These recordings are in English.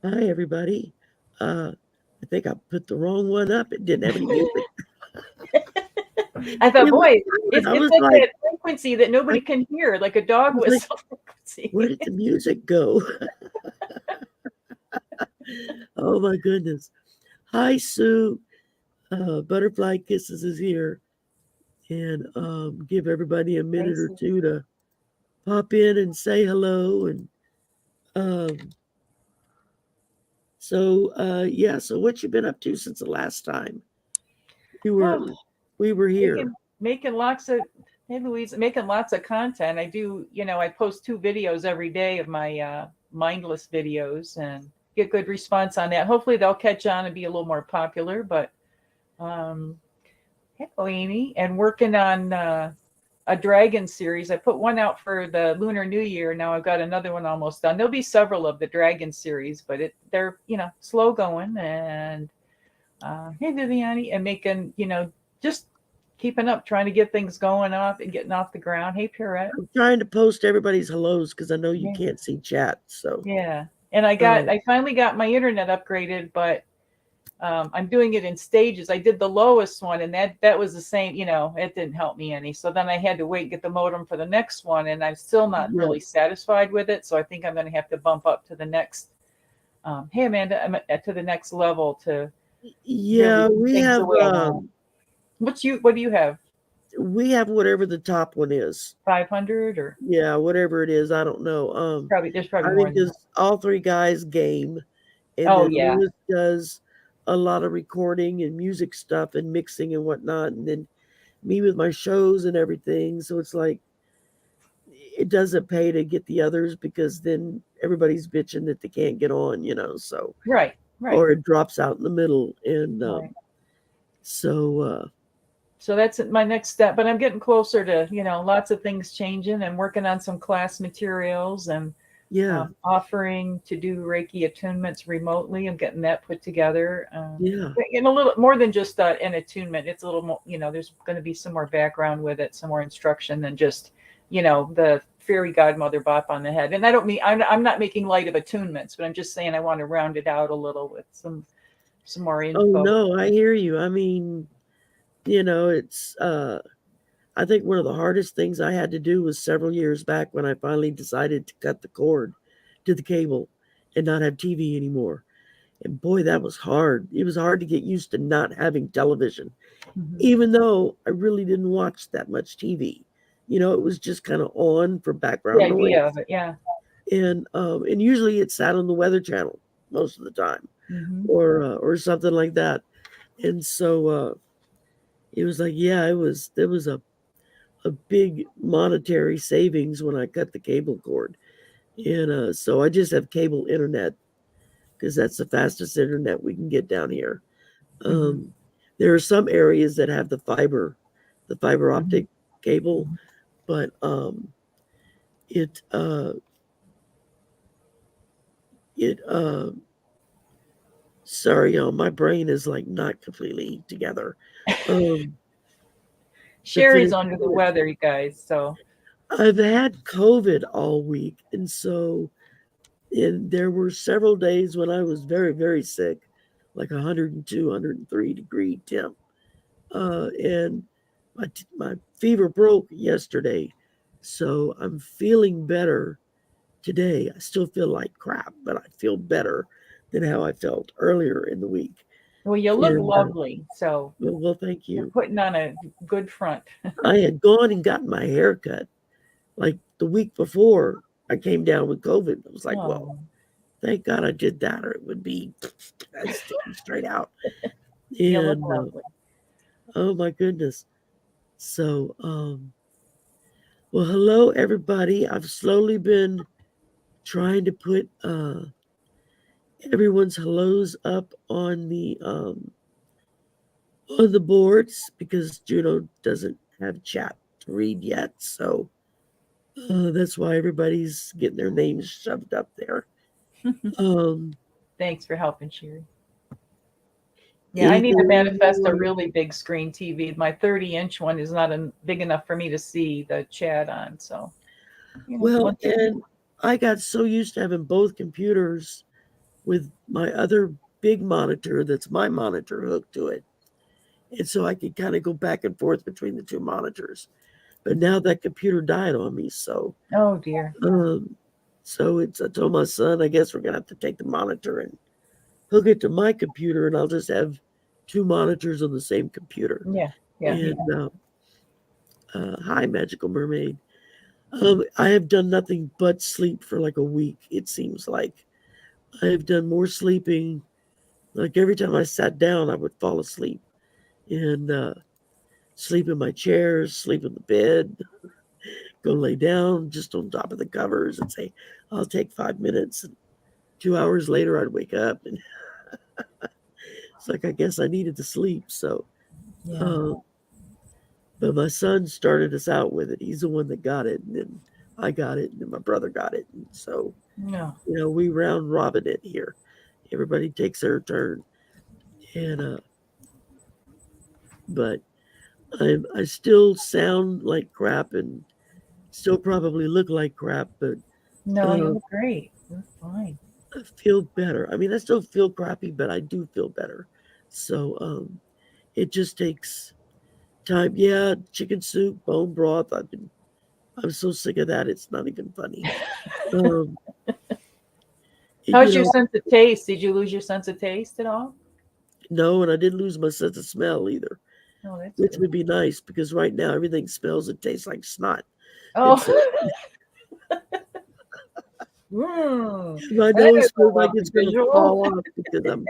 Hi, everybody. I think I put the wrong one up. It didn't have any music. I thought, It was boy, silent. I it's was like like, that frequency that I nobody can hear, like a dog was like, whistle where frequency. did the music go? Oh my goodness. Hi, Sue. Butterfly Kisses is here, and give everybody a minute or Crazy. two to pop in and say hello. And um, yeah. So what you been up to since the last time you were Oh, we were here? making lots of, hey Louise, making lots of content. I do, I post 2 videos every day of my mindless videos and get good response on that. Hopefully they'll catch on and be a little more popular. But um, hello, Amy, and working on a dragon series. I put one out for the Lunar New Year. Now I've got another one almost done. There'll be several of the dragon series, but they're slow going. And hey Viviani, and making just keeping up, trying to get things going off and getting off the ground. Hey Pierrette. I'm trying to post everybody's hellos because I know you Yeah. can't see chat. So Yeah. And uh, I finally got my internet upgraded, but I'm doing it in stages. I did the lowest one, and that was the same. It didn't help me any. So then I had to wait and get the modem for the next one, and I'm still not yeah, really satisfied with it. So I think I'm going to have to bump up to the next. Hey Amanda, I'm to the next level to really yeah, do things the way I want. What do you have? we have whatever the top one is. 500 or Yeah, whatever it is, I don't know. there's probably I more think than that. there's all three guys game, and Oh then yeah. Lewis does a lot of recording and music stuff and mixing and whatnot, and then me with my shows and everything. So it's like it doesn't pay to get the others because then everybody's bitching that they can't get on. So Right. Right. or it drops out in the middle, and Right. so So that's my next step, but I'm getting closer to, lots of things changing and working on some class materials and yeah, offering to do Reiki attunements remotely. I'm getting that put together. yeah. And a little more than just an attunement. It's a little more, there's going to be some more background with it, some more instruction than just, the fairy godmother bop on the head. And I don't mean, I'm not making light of attunements, but I'm just saying I want to round it out a little with some more Oh info. no, I hear you. I mean, it's I think one of the hardest things I had to do was several years back when I finally decided to cut the cord to the cable and not have TV anymore. And boy, that was hard. It was hard to get used to not having television, Mhm. even though I really didn't watch that much TV. It was just kind of on for The background idea of noise. it, yeah. And usually it sat on the Weather Channel most of the time, Hmm. or something like that. And so it was like, yeah, there was a big monetary savings when I cut the cable cord. And so I just have cable internet because that's the fastest internet we can get down here. Hmm. Um, there are some areas that have the fiber Hmm. optic cable, Hmm. but it it sorry, y'all, my brain is like not completely together. Um, to Sherry's finish, under the weather, you guys. So I've had COVID all week, and there were several days when I was very, very sick, like 102, 103-degree temp. And my fever broke yesterday. So I'm feeling better today. I still feel like crap, but I feel better than how I felt earlier in the week. well, you look And lovely. So well, thank you're you. putting on a good front. I had gone and gotten my hair cut like the week before I came down with COVID. I was like, well, Oh, thank God I did that, or it would be sticking straight out. you look And lovely. oh my goodness. So, well, hello everybody. I've slowly been trying to put everyone's hellos up on the boards because Juno doesn't have chat to read yet. So that's why everybody's getting their names shoved up there. Um, Thanks for helping, Sherry. Yeah, I need to anything manifest a more? really big screen TV. My 30-inch one is not big enough for me to see the chat on. So, Well, once. and I got so used to having both computers with my other big monitor that's my monitor hooked to it. And so I could kind of go back and forth between the two monitors. But now that computer died on me, Oh dear. um, I told my son, I guess we're gonna have to take the monitor and hook it to my computer, and I'll just have two monitors on the same computer. Yeah. Yeah. And hi, Magical Mermaid. I have done nothing but sleep for like a week. It seems like I have done more sleeping. Like every time I sat down, I would fall asleep and sleep in my chair, sleep in the bed, go lay down just on top of the covers and say, I'll take 5 minutes. And 2 hours later, I'd wake up and it's like, I guess I needed to sleep. Yeah. Uh, but my son started us out with it. He's the one that got it. And then I got it. And then my brother got it. And so, No. we round robin it here. Everybody takes their turn. And, but I still sound like crap and still probably look like crap, but No, you uh, look great. You're fine. I feel better. I mean, I still feel crappy, but I do feel better. So it just takes time. Yeah, chicken soup, bone broth. I'm so sick of that. It's not even funny. Um, you How's your know, sense of taste? Did you lose your sense of taste at all? no, and I didn't lose my sense of smell either, No, that's which good. would be nice because right now everything smells and tastes like snot. And Oh, so my that nose is a feels like lovely it's going to visual. fall off because I'm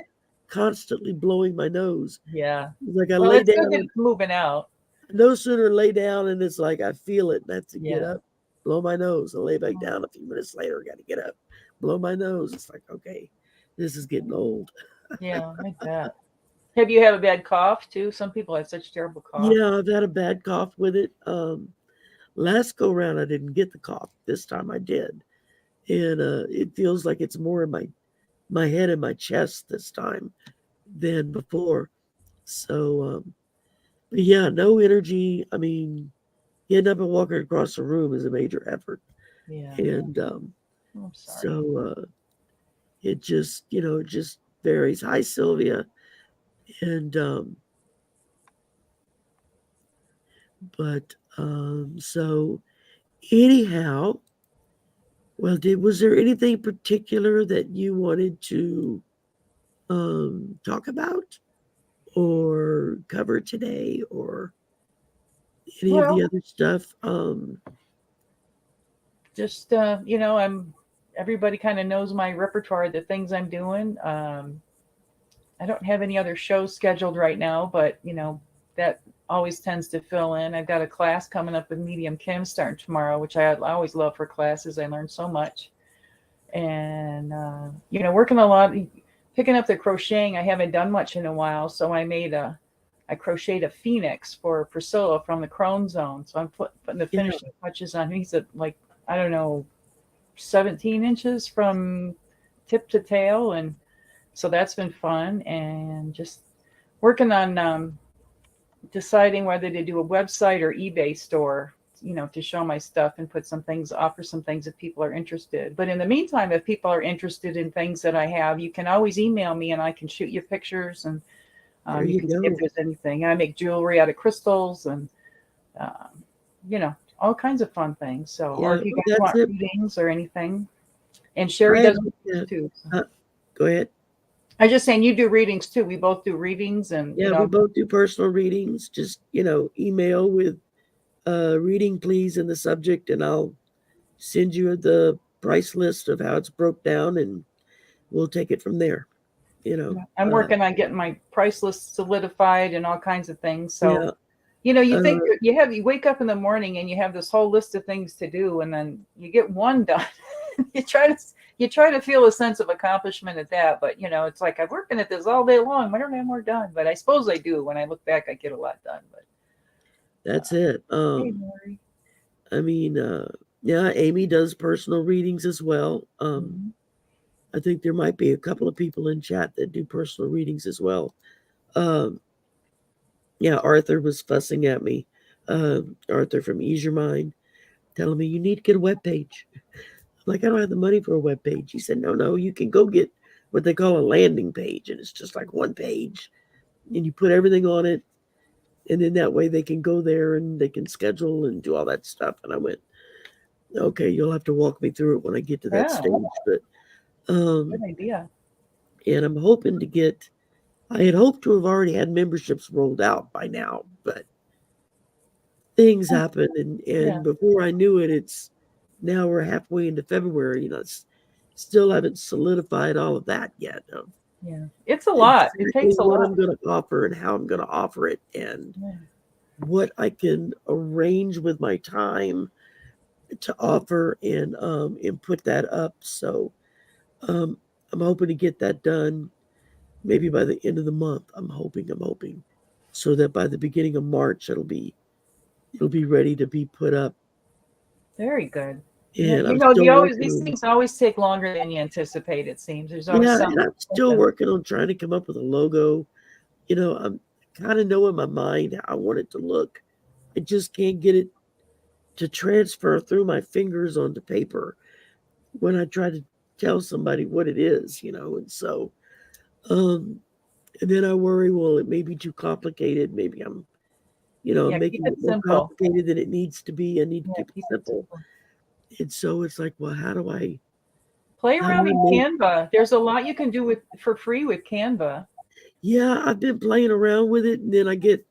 constantly blowing my nose. Yeah. It's like I Well, lay it's good down that and it's moving out. no sooner lay down and it's like I feel it and I have to get Yeah. up, blow my nose, and lay back down a few minutes later. Got to get up, blow my nose. It's like, okay, this is getting old. Yeah, I bet. Have you had a bad cough too? Some people have such terrible cough. Yeah, I've had a bad cough with it. Last go round, I didn't get the cough. This time I did. And it feels like it's more in my head and my chest this time than before. So, but yeah, no energy. I mean, getting up and walking across the room is a major effort. Yeah. And Oh, I'm sorry. so it just, it just varies. Hi, Sylvia. And, but, so anyhow, well, was there anything particular that you wanted to talk about or cover today or any of the Well, other stuff? just I'm everybody kind of knows my repertoire, the things I'm doing. I don't have any other shows scheduled right now, but that always tends to fill in. I've got a class coming up with Medium Kim starting tomorrow, which I always love for classes. I learn so much, and working a lot, picking up the crocheting. I haven't done much in a while, so I crocheted a phoenix for Priscilla from the Crone Zone. So I'm putting the Yeah, finishing touches on. He's at like, I don't know, 17 inches from tip to tail, and so that's been fun. And just working on deciding whether to do a website or eBay store, to show my stuff and offer some things if people are interested. But in the meantime, if people are interested in things that I have, you can always email me and I can shoot you pictures, and there you you can see if go. there's anything. I make jewelry out of crystals and, um, all kinds of fun things. So, or Yeah, if you well, guys that's want it. readings or anything, and Sherry I does yeah. readings too. So. Go ahead. I was just saying, you do readings too. We both do readings, and Yeah, we both do personal readings. Just email with reading please in the subject, and I'll send you the price list of how it's broke down, and we'll take it from there. You know, I'm working on getting my price list solidified and all kinds of things. So, yeah, you uh, think you wake up in the morning and you have this whole list of things to do, and then you get one done. you try to feel a sense of accomplishment at that, but it's like I'm working at this all day long. Why don't I have more done? But I suppose I do. When I look back, I get a lot done. But that's it. hey, Maury. I mean, yeah, Amy does personal readings as well. Mhm. I think there might be a couple of people in chat that do personal readings as well. Um, yeah, Arthur was fussing at me. Arthur from Ease Your Mind, telling me you need to get a web page. I'm like, I don't have the money for a web page. He said, no, you can go get what they call a landing page, and it's just like one page, and you put everything on it, and then that way they can go there and they can schedule and do all that stuff. And I went, okay, you'll have to walk me through it when I get to that Yeah, stage. But good idea. and I'm hoping to get. I had hoped to have already had memberships rolled out by now, but things Yeah, happen, and yeah, before I knew it, it's now we're halfway into February. Still haven't solidified all of that yet of yeah. It's a lot. It exactly takes a what lot. I'm going to offer and how I'm going to offer it, and Yeah. what I can arrange with my time to offer, and put that up. So um, I'm hoping to get that done maybe by the end of the month. I'm hoping, so that by the beginning of March it'll be ready to be put up. Very good. Yeah, And I'm they still always working these on things always take longer than you anticipate. It seems there's always yeah, and something. I'm still working on trying to come up with a logo. I'm kind of know in my mind how I want it to look. I just can't get it to transfer through my fingers onto paper when I try to tell somebody what it is. And so um and then I worry, well, it may be too complicated. Maybe I'm Yeah, keep making it it more simple. complicated than it needs to be. I need to Yeah, keep it keep it simple. simple. And so it's like, well, Play how do around I in make Canva. There's a lot you can do with for free with Canva. yeah, I've been playing around with it, and then I get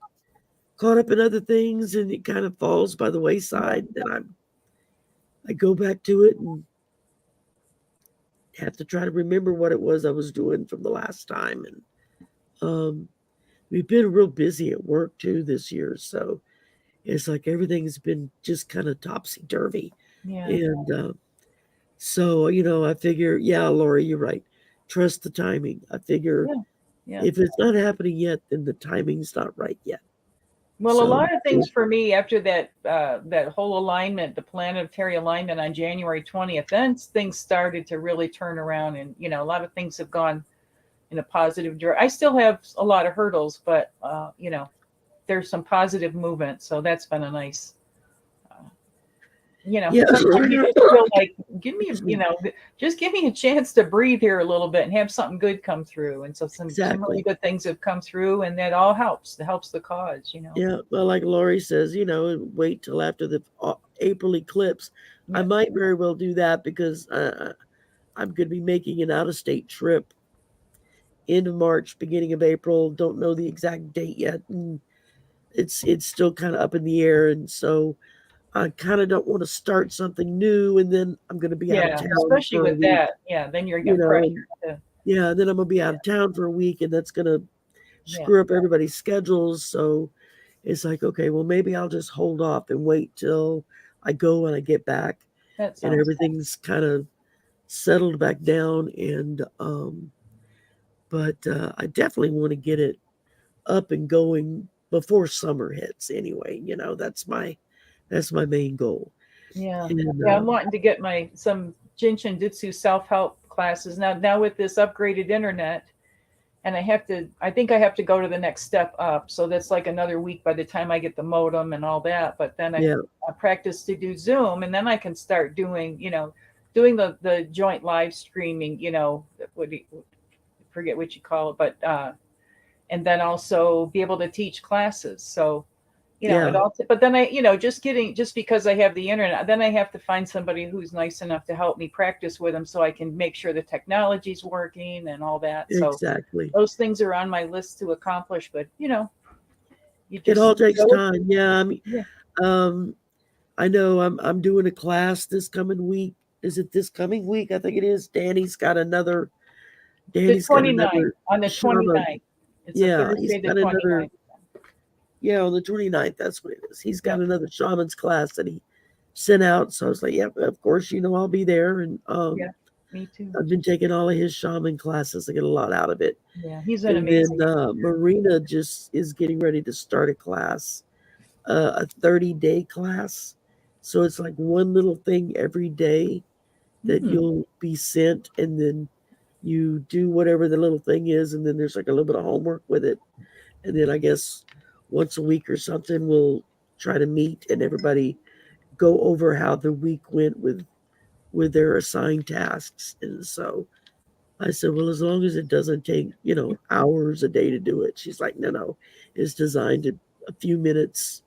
caught up in other things, and it kind of falls by the Yeah, wayside. Then I go back to it and have to try to remember what it was I was doing from the last time. And um, we've been real busy at work too this year, so it's like everything's been just kind of topsy turvy. yeah, And so I figure, yeah, Lori, you're right. Trust the timing. I figure yeah, yeah. if it's not happening yet, then the timing's not right yet. Well, a So lot of things for me after that whole alignment, the planetary alignment on January 20th, then things started to really turn around, and a lot of things have gone in a positive direction. I still have a lot of hurdles, but there's some positive movement, so that's been a nice. Uh, yeah, sometimes you just feel like, give me, excuse me. just give me a chance to breathe here a little bit and have something good come through. And so some really Exactly. good things have come through, and that all helps. It helps the cause. Yeah, well, like Lori says, wait till after the April eclipse. I Yeah, might very well do that because I'm going to be making an out-of-state trip end of March, beginning of April. Don't know the exact date yet, and it's still kind of up in the air. And so I kind of don't want to start something new, and then I'm going to be out of yeah, town especially for a with week. that. Yeah, then you're You getting know, pressured and to. yeah, then I'm going to be out of town for a week, and that's going to Yeah, screw up everybody's schedules. So it's like, okay, well, maybe I'll just hold off and wait till I go and I get back that and sounds good. everything's kind of settled back down. And but I definitely want to get it up and going before summer hits. Anyway, that's my main goal. Yeah, And yeah. I'm wanting to get my some Jin Shin Jyutsu self help classes now with this upgraded internet. And I think I have to go to the next step up. So that's like another week by the time I get the modem and all that. But then yeah, I practice to do Zoom, and then I can start doing the joint live streaming, what do you, forget what you call it, but, and then also be able to teach classes. So, it yeah, all, but then just because I have the internet, then I have to find somebody who's nice enough to help me practice with them so I can make sure the technology's working and all that. So, exactly. those things are on my list to accomplish, but you It just all takes go with time. Yeah, I mean, yeah. um, I know I'm doing a class this coming week. Is it this coming week? I think it is. The Danny's got 29th, another on the shaman. 29th. It's a Yeah, he's Thursday, the got another 29th. yeah, on the 29th. That's what it is. He's got Yep. another shaman's class that he sent out. So I was like, yep, of course, I'll be there. And Yeah. Me too. I've been taking all of his shaman classes. I get a lot out of it. Yeah. He's an And then amazing teacher. Marina just is getting ready to start a class, a 30-day class. So it's like one little thing every day that Hmm. you'll be sent, and then you do whatever the little thing is, and then there's like a little bit of homework with it. And then I guess once a week or something, we'll try to meet and everybody go over how the week went with their assigned tasks. And so I said, well, as long as it doesn't take, hours a day to do it. She's like, no, no, it's designed to a few minutes,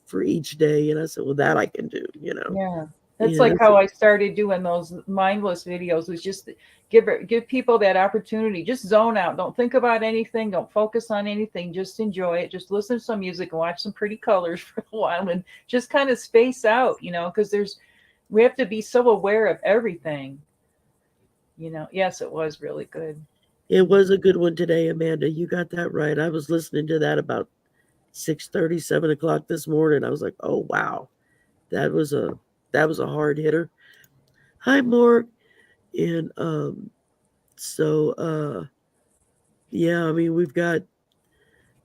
for each day. And I said, well, that I can do, Yeah. That's like And how I started doing those mindless videos, was just give people that opportunity. Just zone out. Don't think about anything. Don't focus on anything. Just enjoy it. Just listen to some music and watch some pretty colors for a while and just kind of space out, because we have to be so aware of everything. Yes, it was really good. it was a good one today, Amanda. You got that right. I was listening to that about 6:30, 7 o'clock this morning. I was like, oh wow, that was a that was a hard hitter. Hi, Morg. And yeah, I mean, we've got,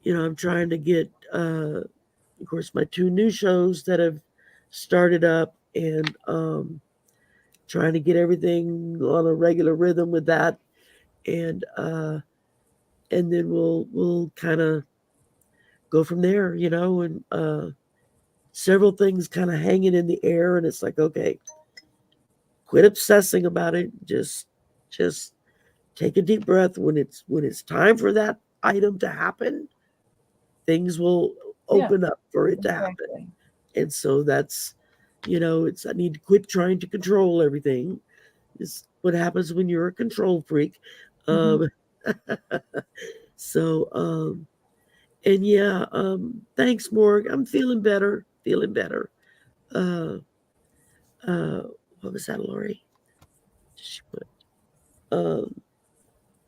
I'm trying to get, of course, my two new shows that have started up, and trying to get everything on a regular rhythm with that, and then we'll kind of go from there, and several things kind of hanging in the air, and it's like, okay, quit obsessing about it. Just take a deep breath. When it's time for that item to happen, things will Yeah, open up for it to happen. exactly. And so that's, it's I need to quit trying to control everything. Is what happens when you're a control freak. Hmm. Um, so and yeah, thanks, Morg. I'm feeling better. Feeling better. Uh, uh, what was that, Lori? She put, um,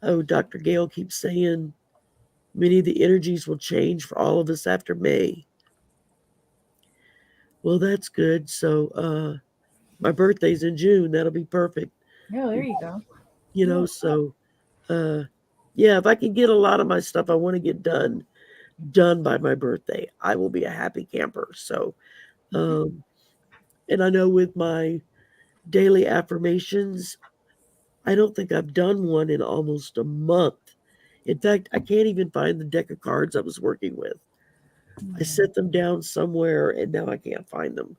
oh, Dr. Gale keeps saying many of the energies will change for all of us after May. Well, that's good. So, my birthday's in June. That'll be perfect. Yeah, there You you go. you Yeah. know, so uh, yeah, if I can get a lot of my stuff I want to get done by my birthday, I will be a happy camper. So, um, and I know with my daily affirmations, I don't think I've done one in almost a month. In fact, I can't even find the deck of cards I was working with. I Hmm. set them down somewhere and now I can't find them.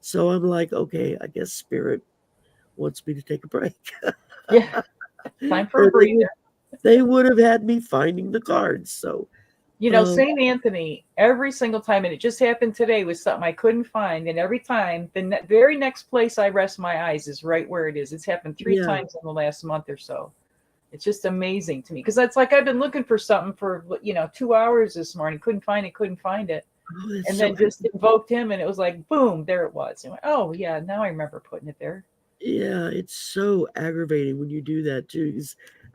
So I'm like, okay, I guess spirit wants me to take a break. Yeah. Time for a or breather. they would have had me finding the cards. So um St. Anthony, every single time, and it just happened today, was something I couldn't find. And every time, the very next place I rest my eyes is right where it is. It's happened three yeah. times in the last month or so. It's just amazing to me because that's like I've been looking for something for 2 hours this morning, couldn't find it, Oh, that's and so then just invoked him, and it was like boom, there it was. And I went, oh yeah, now I remember putting it there. yeah, it's so aggravating when you do that too.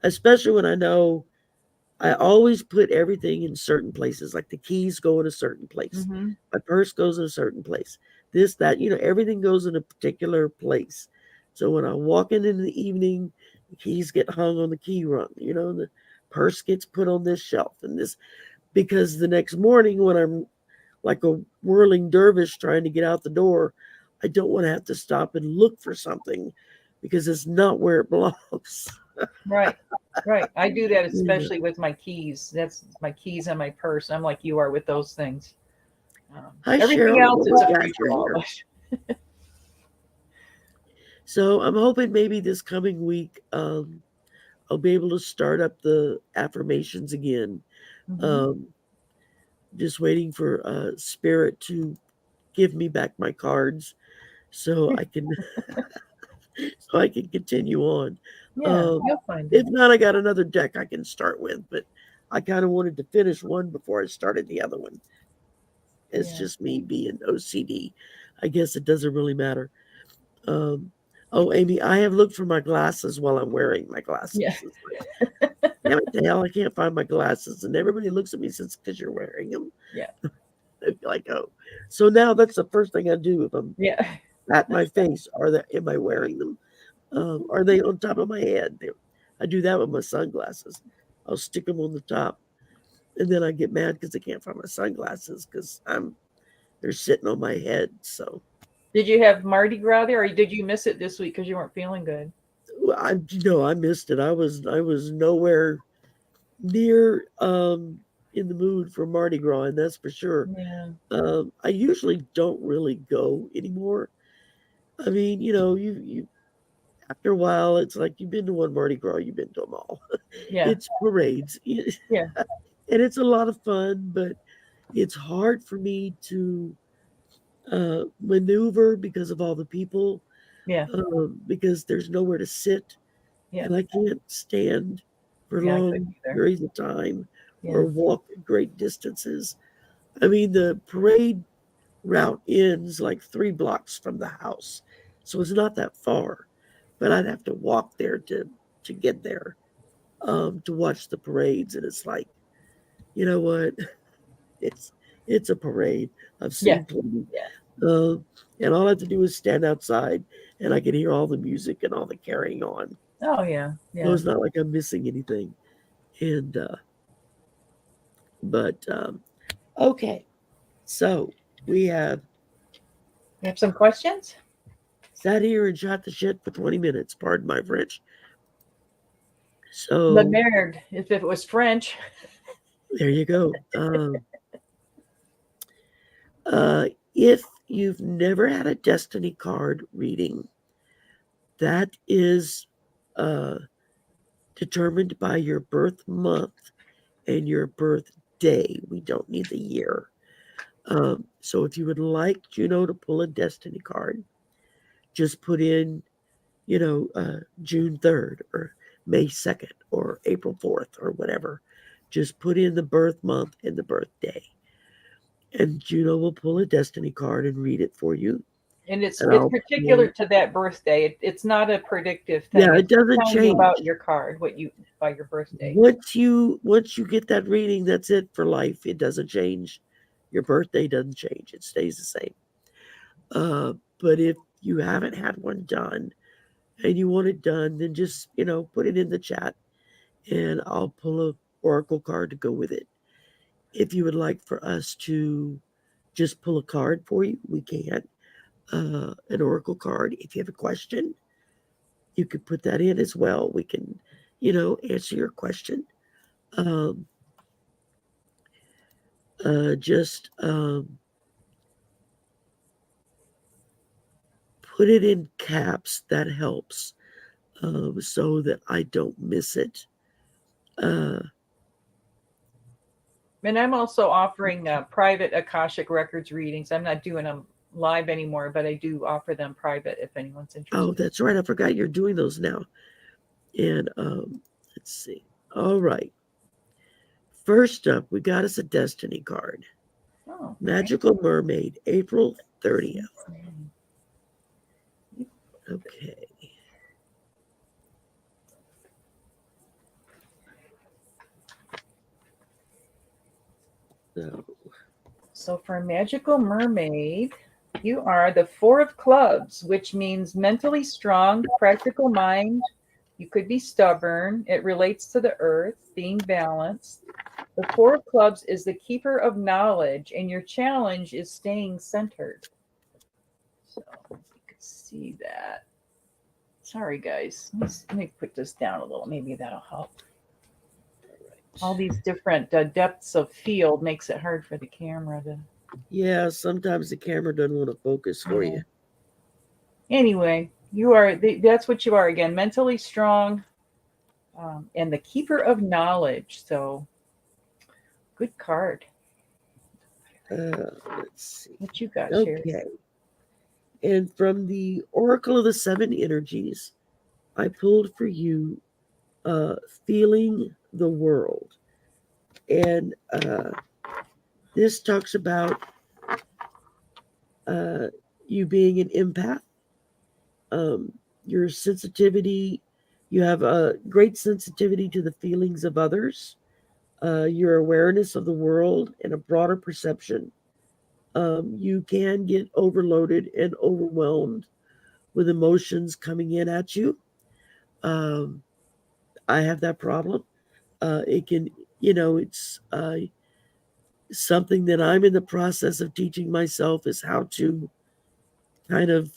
Especially when I know I always put everything in certain places, like the keys go in a certain place, Mm-hmm. my purse goes in a certain place, this, that, everything goes in a particular place. So when I walk in the evening, the keys get hung on the key rung, the purse gets put on this shelf and this, because the next morning when I'm like a whirling dervish trying to get out the door, I don't want to have to stop and look for something because it's not where it belongs. Right, right. I do that Yeah. especially with my keys. That's my keys and my purse. I'm like you are with those things. Hi, Everything Cheryl. else I'm is so a glad free you're for all. here. So I'm hoping maybe this coming week I'll be able to start up the affirmations again. Mm-hmm. Um, just waiting for Spirit to give me back my cards so I can so I can continue on. Yeah, Um, you'll find if it. not, I got another deck I can start with, but I kind of wanted to finish one before I started the other one. It's Yeah. just me being OCD. I guess it doesn't really matter. Um, oh, Amy, I have looked for my glasses while I'm wearing my Yeah. glasses. It's like, damn it, the hell, I can't find my glasses. And everybody looks at me and says, because you're wearing them. Yeah. I'd be like, oh. So now that's the first thing I do if I'm Yeah. at my face. Am I wearing them? Are they on top of my head? I do that with my sunglasses. I'll stick them on the top. And then I get mad because I can't find my sunglasses because they're sitting on my head. So Did you have Mardi Gras there, or did you miss it this week because you weren't feeling good? I missed it. I was nowhere near in the mood for Mardi Gras, and that's for sure. Yeah. I usually don't really go anymore. I mean, after a while, it's like you've been to one Mardi Gras, you've been to them all. Yeah. It's parades, Yeah. and it's a lot of fun, but it's hard for me to maneuver because of all the people, Yeah. because there's nowhere to sit, Yeah. and I can't stand for Yeah. I couldn't long either. periods of time Yeah. or walk great distances. I mean, the parade route ends like 3 blocks from the house, so it's not that far, but I'd have to walk there to get there, to watch the parades, and it's like, you know what? It's it's a parade. I've Yeah. seen plenty, Yeah. uh, and all I have to do is stand outside, and I can hear all the music and all the carrying on. Oh yeah. So Yeah. it's not like I'm missing anything. And but okay, so we have You have some questions? sat here and shot the shit for 20 minutes. Pardon my French. La So merde, if it was French. there you go. If you've never had a destiny card reading, that is uh, determined by your birth month and your birthday. We don't need the year. So if you would like Juno to pull a destiny card, just put in, June 3rd or May 2nd or April 4th or whatever. Just put in the birth month and the birthday. And Juno will pull a destiny card and read it for you. And it's And it's I'll particular pull, to that birthday. It's not a predictive yeah, thing. it It's just doesn't telling you change. about your card, what you by your birthday. Once you get that reading, that's it for life. It doesn't change. Your birthday doesn't change. It stays the same. But if you haven't had one done and you want it done, then just, put it in the chat and I'll pull a oracle card to go with it. If you would like for us to just pull a card for you, we can. An oracle card. If you have a question, you could put that in as well. We can, answer your question. Um, just put it in caps. That helps, so that I don't miss it. Uh, And I'm also offering private Akashic Records readings. I'm not doing them live anymore, but I do offer them private if anyone's oh, interested. that's right. I forgot you're doing those now. And let's see. All right. First up, we got us a destiny card. Oh, okay. Magical Mermaid, April 30th. Okay. So, So for Magical Mermaid, you are the Four of Clubs, which means mentally strong, practical mind. You could be stubborn. It relates to the earth, being balanced. The Four of Clubs is the keeper of knowledge, and your challenge is staying centered. So you can see that. Sorry, guys. Let me put this down a little. Maybe that'll help. All these different depths of field makes it hard for the camera to. yeah, sometimes the camera doesn't want to focus for Yeah. you. Anyway, you are. That's what you are again. Mentally strong, and the keeper of knowledge. So good card. Let's see. What you got, Sherry? Okay. And from the Oracle of the Seven Energies, I pulled for you uh, Feeling the World. And this talks about uh, you being an empath, um, your sensitivity. You have a great sensitivity to the feelings of others, your awareness of the world, and a broader perception. You can get overloaded and overwhelmed with emotions coming in at you. Um, I have that problem. It can, it's something that I'm in the process of teaching myself is how to kind of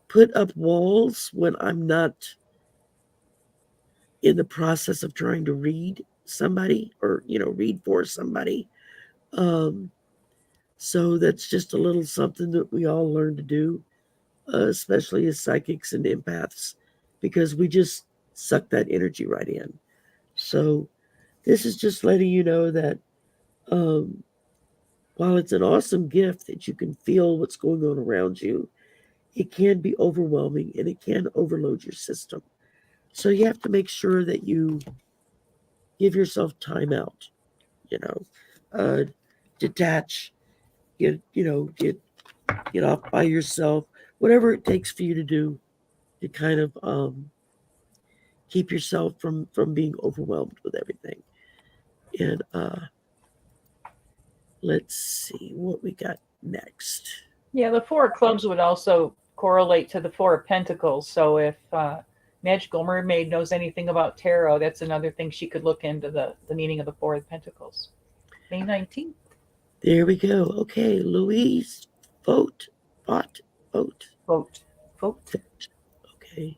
put up walls when I'm not in the process of trying to read somebody or, read for somebody. Um, so that's just a little something that we all learn to do. especially as psychics and empaths, because we just suck that energy right in. So this is just letting you know that um, while it's an awesome gift that you can feel what's going on around you, it can be overwhelming and it can overload your system. So you have to make sure that you give yourself time out, you know, uh, detach, get off by yourself, whatever it takes for you to do to kind of keep yourself from being overwhelmed with everything. And let's see what we got next. Yeah, the Four of Clubs would also correlate to the Four of Pentacles. So if Magical Mermaid knows anything about tarot, that's another thing she could look into the meaning of the Four of Pentacles. May 19th. There we go. Okay, Louise, vote, vote, vote, Vote. Vote. vote. Okay.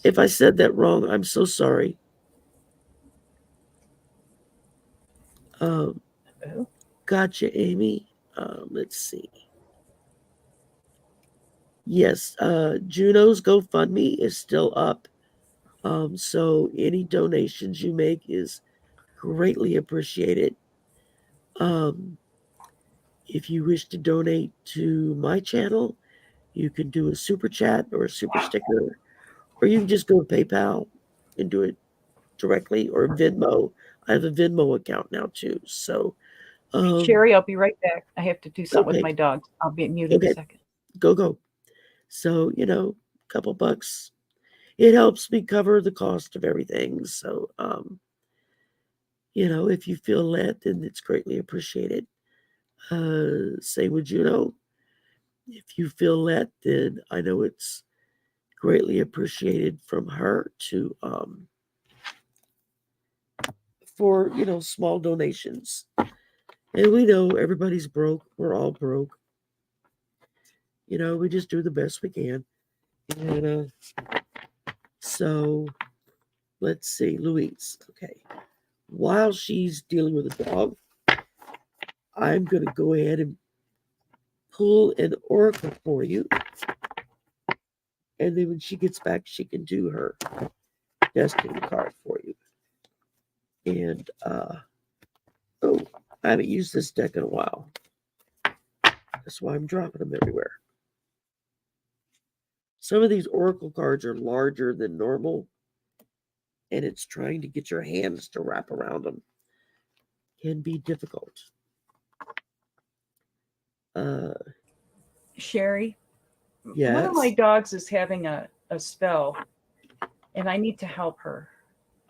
If I said that wrong, I'm so sorry. Um, Oh. gotcha, Amy. Let's see. Yes, Juno's GoFundMe is still up. So any donations you make is greatly appreciated. Um, if you wish to donate to my channel, you can do a super chat or a super sticker, or you can just go to PayPal and do it directly, or Venmo. I have a Venmo account now too. So, Sherry, I'll be right back. I have to do something with okay, my dogs. I'll be muted in a okay, second. go. So, a couple bucks. It helps me cover the cost of everything. So, if you feel led, then it's greatly appreciated. Same with Juno. If you feel led, then I know it's greatly appreciated from her to for small donations. And we know everybody's broke. We're all broke. We just do the best we can. And so let's see, Louise. Okay. While she's dealing with the dog, I'm going to go ahead and pull an oracle for you. And then when she gets back, she can do her destiny card for you. And, oh, I haven't used this deck in a while. That's why I'm dropping them everywhere. Some of these oracle cards are larger than normal, and it's trying to get your hands to wrap around them. Can be difficult. Sherry, Yes. one of my dogs is having a spell, and I need to help her.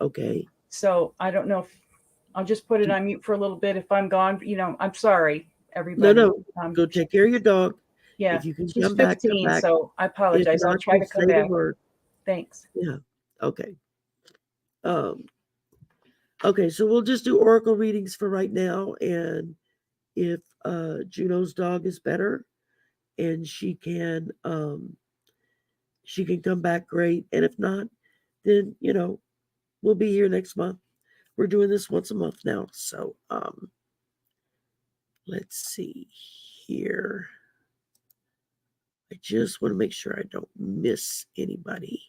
Okay. So I don't know if I'll just put it on mute for a little bit. If I'm gone, I'm sorry, everybody. No. Go take care of your dog. Yeah, if you can she's come back, 15, so I If apologize. I'll not, try to just come say the back. word. Thanks. Yeah. Okay. Okay, so we'll just do oracle readings for right now, and if Juno's dog is better and she can come back, great. And if not, then we'll be here next month. We're doing this once a month now. So let's see here. I just want to make sure I don't miss anybody.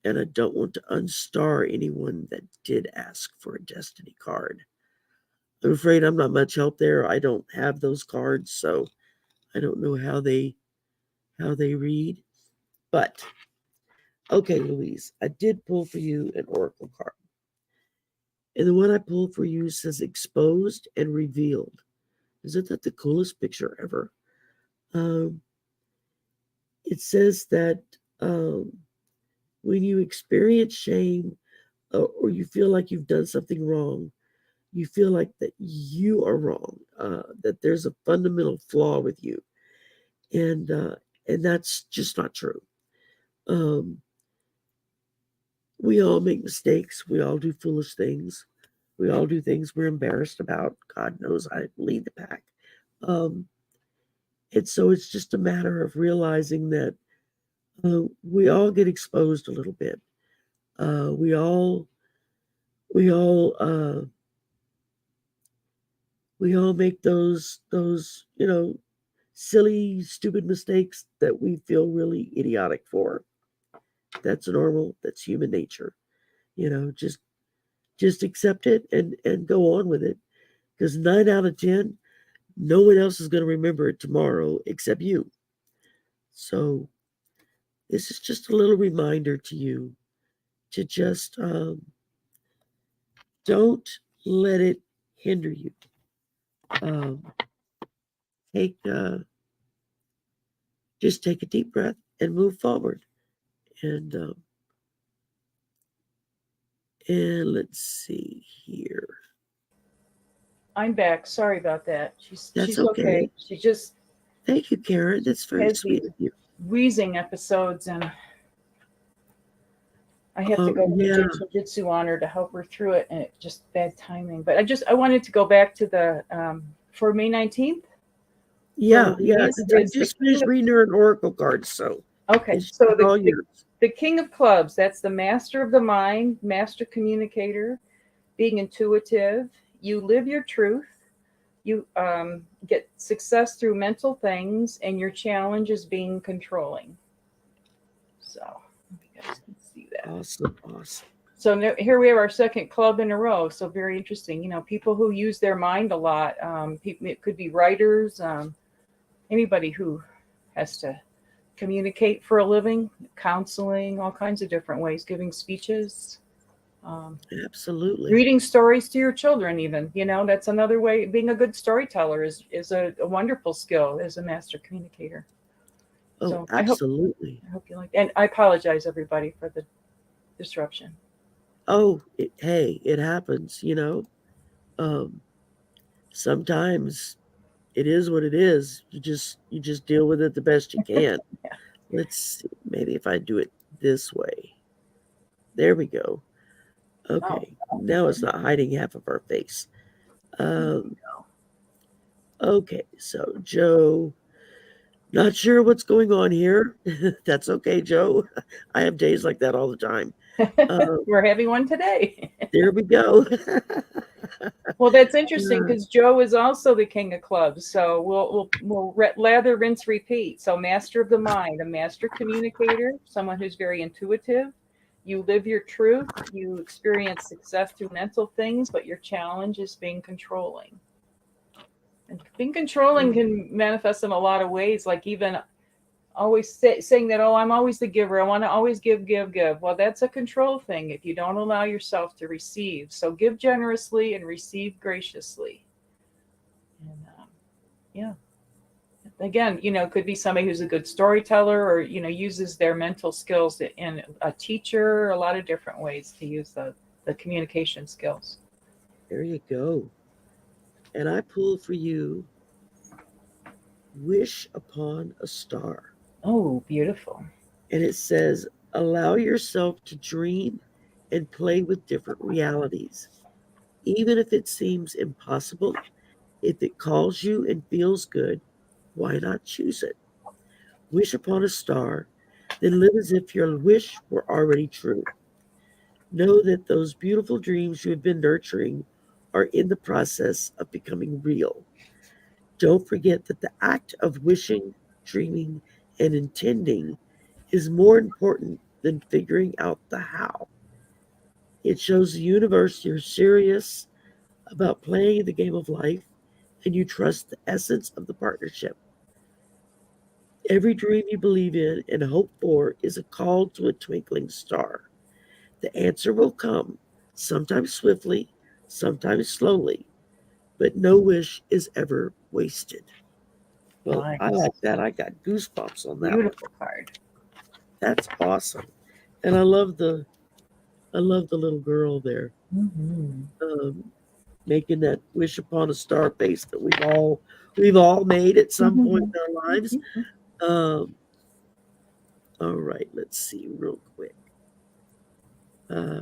And I don't want to unstar anyone that did ask for a destiny card. I'm afraid I'm not much help there. I don't have those cards, so I don't know how they read. But okay, Louise, I did pull for you an oracle card. And the one I pulled for you says exposed and revealed. Isn't that the coolest picture ever? It says that when you experience shame or you feel like you've done something wrong, you feel like that you are wrong, that there's a fundamental flaw with you, and that's just not true. We all make mistakes. We all do foolish things. We all do things we're embarrassed about. God knows I lead the pack. And so it's just a matter of realizing that we all get exposed a little bit. We all make those silly, stupid mistakes that we feel really idiotic for. That's normal. That's human nature. Just accept it and go on with it. Because 9 out of 10, no one else is going to remember it tomorrow except you. So this is just a little reminder to you to just don't let it hinder you. Um, take just take a deep breath and move forward. And let's see here. I'm back. Sorry about that. That's She's okay. okay. She just Thank you, Karen. That's very has sweet these of you. wheezing episodes, and I have to go to Yeah, Jin Shin Jyutsu on her to help her through it, and it's just bad timing. But I wanted to go back to the for May 19th for yeah. Louise I is the just king finished of, reading her an oracle card, so okay. it's So all yours. the king of clubs, that's the master of the mind, master communicator, being intuitive. You live your truth. You get success through mental things, and your challenge is being controlling. So you guys can see that. Awesome, awesome. So here we have our second club in a row. So very interesting. People who use their mind a lot. It could be writers, anybody who has to communicate for a living, counseling, all kinds of different ways, giving speeches, um, Absolutely. reading stories to your children. Even that's another way. Being a good storyteller is a wonderful skill as a master communicator. Oh, So absolutely. I hope you like. And I apologize everybody for the disruption. Oh, hey, it happens. Um, Sometimes it is what it is. You just deal with it the best you can. Yeah. Let's see. Maybe if I do it this way. There we go. Oh, Okay. Now it's not hiding half of our face. there we Um, okay. So Joe, not sure what's going on here. That's okay, Joe. I have days like that all the time. go. Um, We're having one today. there we go. Well, that's interesting because Joe is also the king of clubs. So we'll lather, rinse, repeat. So master of the mind, a master communicator, someone who's very intuitive. You live your truth. You experience success through mental things, but your challenge is being controlling. And being controlling can manifest in a lot of ways, like even always saying that, oh, I'm always the giver. I want to always give, give, give. Well, that's a control thing if you don't allow yourself to receive. So give generously and receive graciously. And yeah, again, it could be somebody who's a good storyteller or, uses their mental skills in a teacher, a lot of different ways to use the communication skills. There you go. And I pull for you Wish Upon a Star. Oh, beautiful. And it says, allow yourself to dream and play with different realities. Even if it seems impossible, if it calls you and feels good, why not choose it? Wish upon a star, then live as if your wish were already true. Know that those beautiful dreams you have been nurturing are in the process of becoming real. Don't forget that the act of wishing, dreaming, and intending is more important than figuring out the how. It shows the universe you're serious about playing the game of life and you trust the essence of the partnership. Every dream you believe in and hope for is a call to a twinkling star. The answer will come, sometimes swiftly, sometimes slowly, but no wish is ever wasted. Well, I Nice. like that. I got goosebumps on that one. Beautiful card. That's awesome. And I love the little girl there, Mm-hmm. um, making that wish upon a star face that we've all made at some point in our lives. Um, all right, let's see real quick. Uh,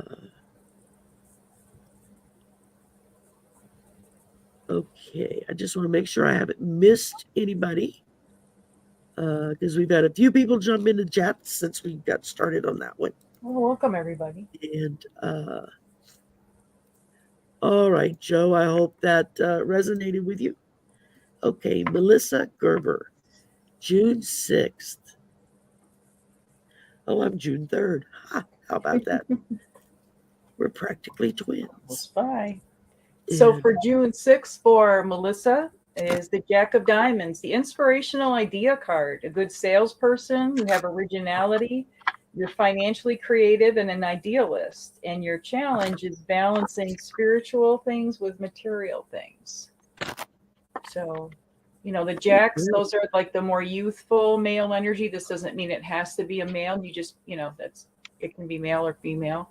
okay, I just want to make sure I haven't missed anybody because we've had a few people jump into chat since we got started on that one. Well, welcome everybody. And all right, Joe, I hope that resonated with you. Okay, Melissa Gerber. June 6th. Oh, I'm June 3rd. Ha, how about that? We're practically Close twins. by. So And for June 6th for Melissa is the Jack of Diamonds, the inspirational idea card, a good salesperson, you have originality, you're financially creative and an idealist, and your challenge is balancing spiritual things with material things. So, the jacks, those are like the more youthful male energy. This doesn't mean it has to be a male. You just, it can be male or female.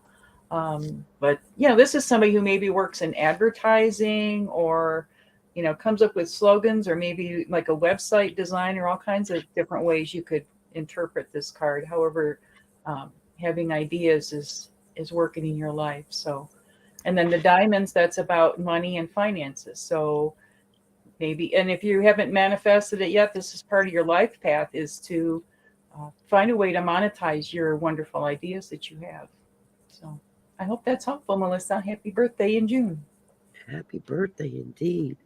But this is somebody who maybe works in advertising or, comes up with slogans, or maybe like a website design, or all kinds of different ways you could interpret this card. However, having ideas is working in your life. So, and then the diamonds, that's about money and finances. So maybe, and if you haven't manifested it yet, this is part of your life path, is to find a way to monetize your wonderful ideas that you have. So I hope that's helpful, Melissa. Happy birthday in June. happy birthday indeed.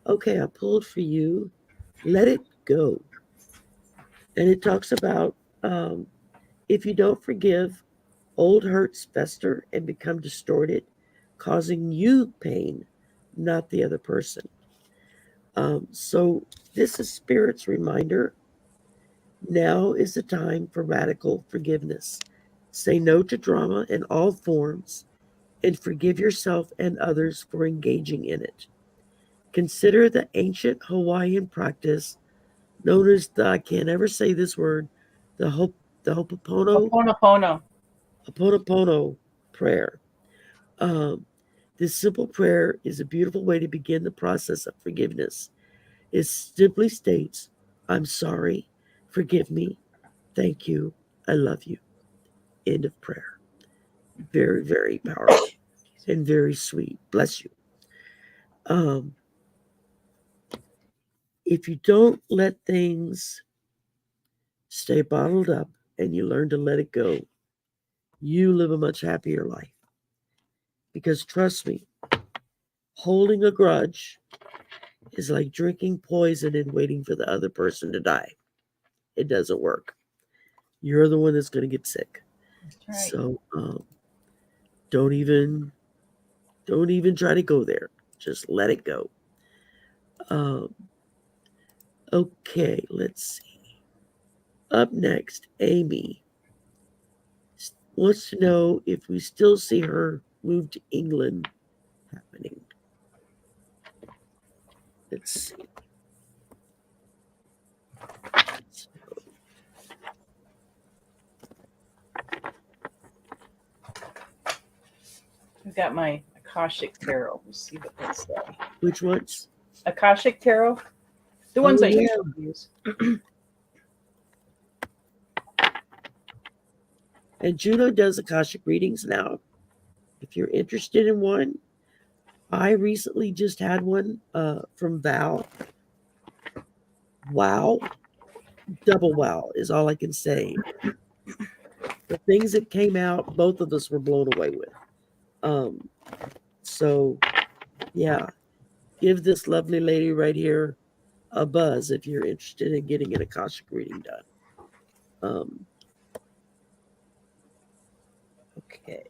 Okay, I pulled for you Let It Go. And it talks about if you don't forgive, old hurts fester and become distorted, causing you pain, not the other person. So, this is Spirit's reminder. Now is the time for radical forgiveness. Say no to drama in all forms and forgive yourself and others for engaging in it. Consider the ancient Hawaiian practice known as the, I can't ever say this word, the Ho'oponopono. Ho'oponopono prayer. Um, this simple prayer is a beautiful way to begin the process of forgiveness. It simply states, I'm sorry, forgive me, thank you, I love you. End of prayer. Very, very powerful and very sweet. Bless you. Um, if you don't let things stay bottled up and you learn to let it go, you live a much happier life. Because trust me, holding a grudge is like drinking poison and waiting for the other person to die. It doesn't work. You're the one that's going to get sick. That's right. So don't even try to go there. Just let it go. Um, okay, let's see. Up next, Amy wants to know if we still see her move to England happening. Let's see. I've got my Akashic Tarot. Let's see what they say. Which ones? Akashic Tarot? The ones I yeah. usually use. And Juno does Akashic readings now. If you're interested in one, I recently just had one from Val. Wow. Double wow is all I can say. The things that came out, both of us were blown away with. So, yeah, give this lovely lady right here a buzz if you're interested in getting an Akashic reading done. Okay.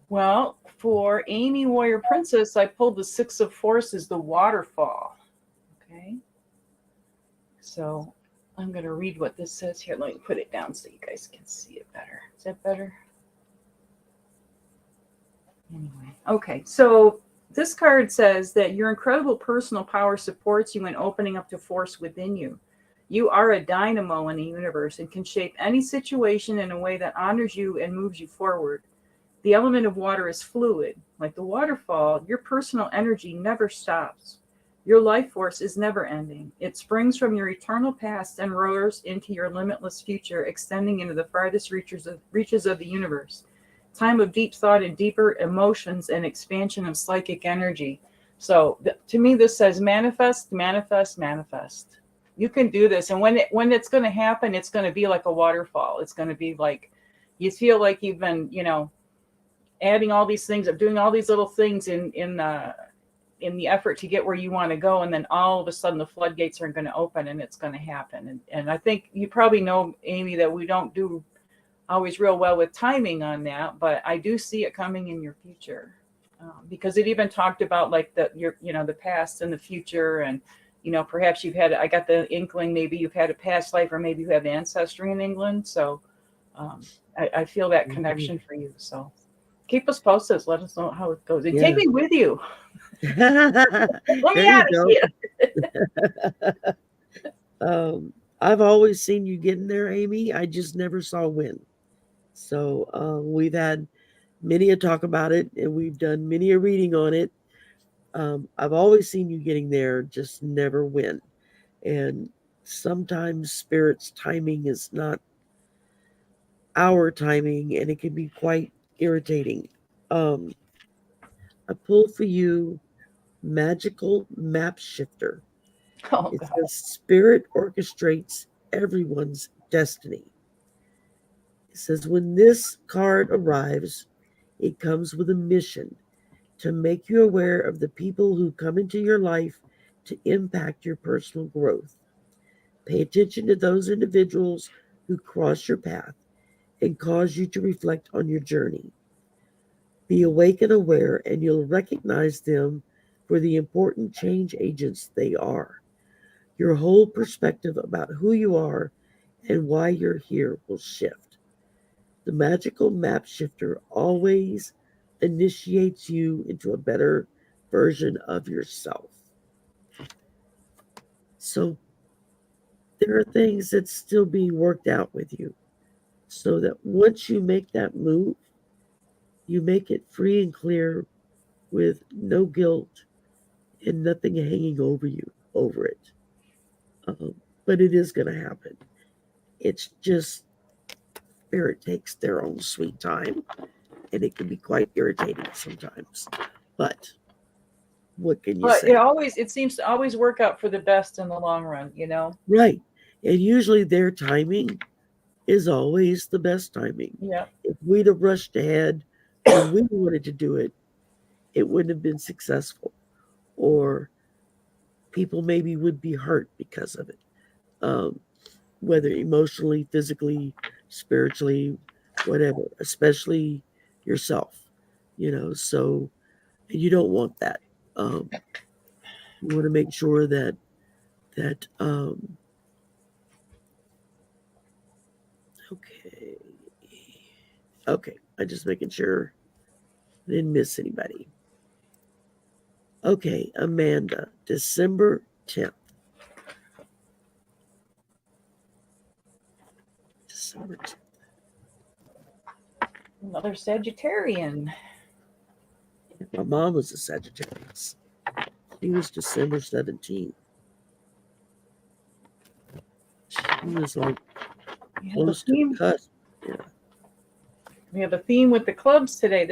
Well, for Amy Warrior Princess, I pulled the Six of Forces, the waterfall. Okay. So I'm going to read what this says here. Let me put it down so you guys can see it better. Is that better? Anyway. Okay. So this card says that your incredible personal power supports you in opening up to force within you. You are a dynamo in the universe and can shape any situation in a way that honors you and moves you forward. The element of water is fluid. Like the waterfall, your personal energy never stops. Your life force is never ending. It springs from your eternal past and roars into your limitless future, extending into the farthest reaches of the universe. Time of deep thought and deeper emotions and expansion of psychic energy. So to me, this says manifest, manifest, manifest. You can do this. And when it's going to happen, it's going to be like a waterfall. It's going to be like, you feel like you've been, adding all these things, doing all these little things in in the effort to get where you want to go, and then all of a sudden the floodgates are going to open and it's going to happen. And I think you probably know, Amy, that we don't do always real well with timing on that, but I do see it coming in your future, because it even talked about like the past and the future, and perhaps I got the inkling maybe you've had a past life, or maybe you have ancestry in England. So I feel that connection for you. So keep us posted. Let us know how it goes. And take me with you. Let me out of here. I've always seen you getting there, Amy. I just never saw when. So we've had many a talk about it, and we've done many a reading on it. I've always seen you getting there, just never when. And sometimes Spirit's timing is not our timing, and it can be quite irritating. I pulled for you Magical Map Shifter. Oh, it God. says Spirit orchestrates everyone's destiny. It says when this card arrives, it comes with a mission to make you aware of the people who come into your life to impact your personal growth. Pay attention to those individuals who cross your path and cause you to reflect on your journey. Be awake and aware, and you'll recognize them for the important change agents they are. Your whole perspective about who you are and why you're here will shift. The magical map shifter always initiates you into a better version of yourself. So there are things that's still being worked out with you, so that once you make that move, you make it free and clear with no guilt and nothing hanging over it. But it is going to happen. It's just Spirit takes their own sweet time, and it can be quite irritating sometimes. But what can you say? It seems to always work out for the best in the long run, Right. And usually their timing is always the best timing. Yeah. If we'd have rushed ahead when we wanted to do it, it wouldn't have been successful. Or people maybe would be hurt because of it. Whether emotionally, physically, spiritually, whatever, especially yourself, so you don't want that. You want to make sure that okay, I'm just making sure I didn't miss anybody. Okay, Amanda, December 10th. December 10th. Another Sagittarian. My mom was a Sagittarius. She was December 17th. She was like close to the cusp. Yeah. We have a theme with the clubs today.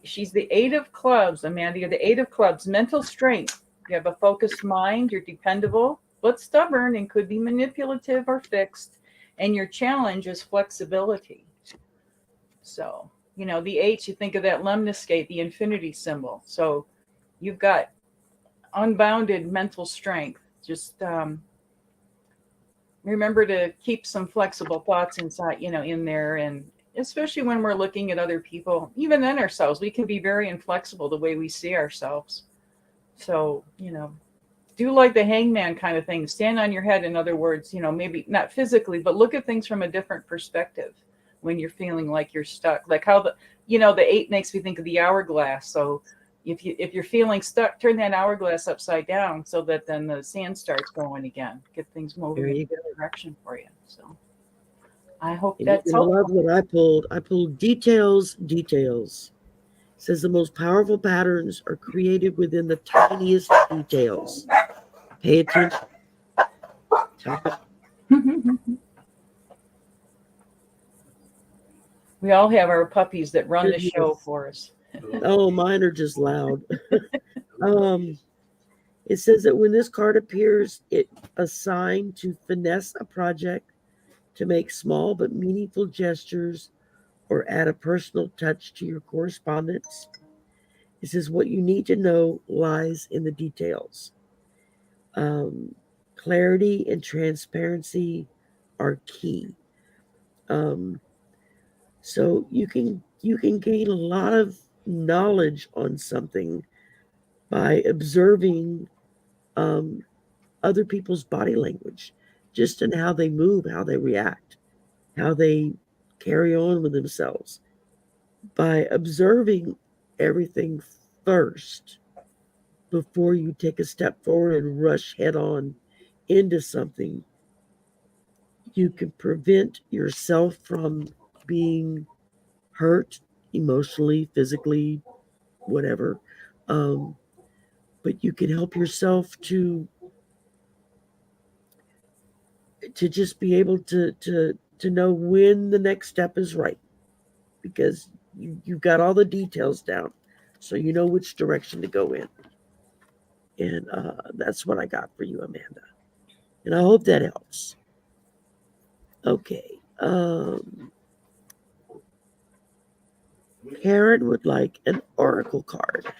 She's the 8 of clubs, Amanda. You're the 8 of clubs. Mental strength. You have a focused mind. You're dependable, but stubborn and could be manipulative or fixed. And your challenge is flexibility. So, the 8, you think of that lemniscate, the infinity symbol. So you've got unbounded mental strength. Just remember to keep some flexible thoughts inside, in there. And especially when we're looking at other people, even then ourselves, we can be very inflexible the way we see ourselves. So, do like the hangman kind of thing. Stand on your head, in other words, maybe not physically, but look at things from a different perspective when you're feeling like you're stuck. Like how the 8 makes me think of the hourglass. So if you're feeling stuck, turn that hourglass upside down so that then the sand starts going again. Get things moving in a good direction for you. So I hope that's helpful. I love what I pulled. I pulled details. It says the most powerful patterns are created within the tiniest details. Pay attention. We all have our puppies that run the show for us. Oh, mine are just loud. It says that when this card appears, it's assigned to finesse a project, to make small but meaningful gestures, or add a personal touch to your correspondence. It says what you need to know lies in the details. Um, Clarity and transparency are key. Um, so you can gain a lot of knowledge on something by observing um, other people's body language, just in how they move, how they react, how they carry on with themselves. By observing everything first before you take a step forward and rush head on into something, you can prevent yourself from being hurt emotionally, physically, whatever. Um, but you can help yourself to just be able to know when the next step is right, because you've got all the details down, so you know which direction to go in. And that's what I got for you, Amanda. And I hope that helps. Okay. Karen would like an oracle card.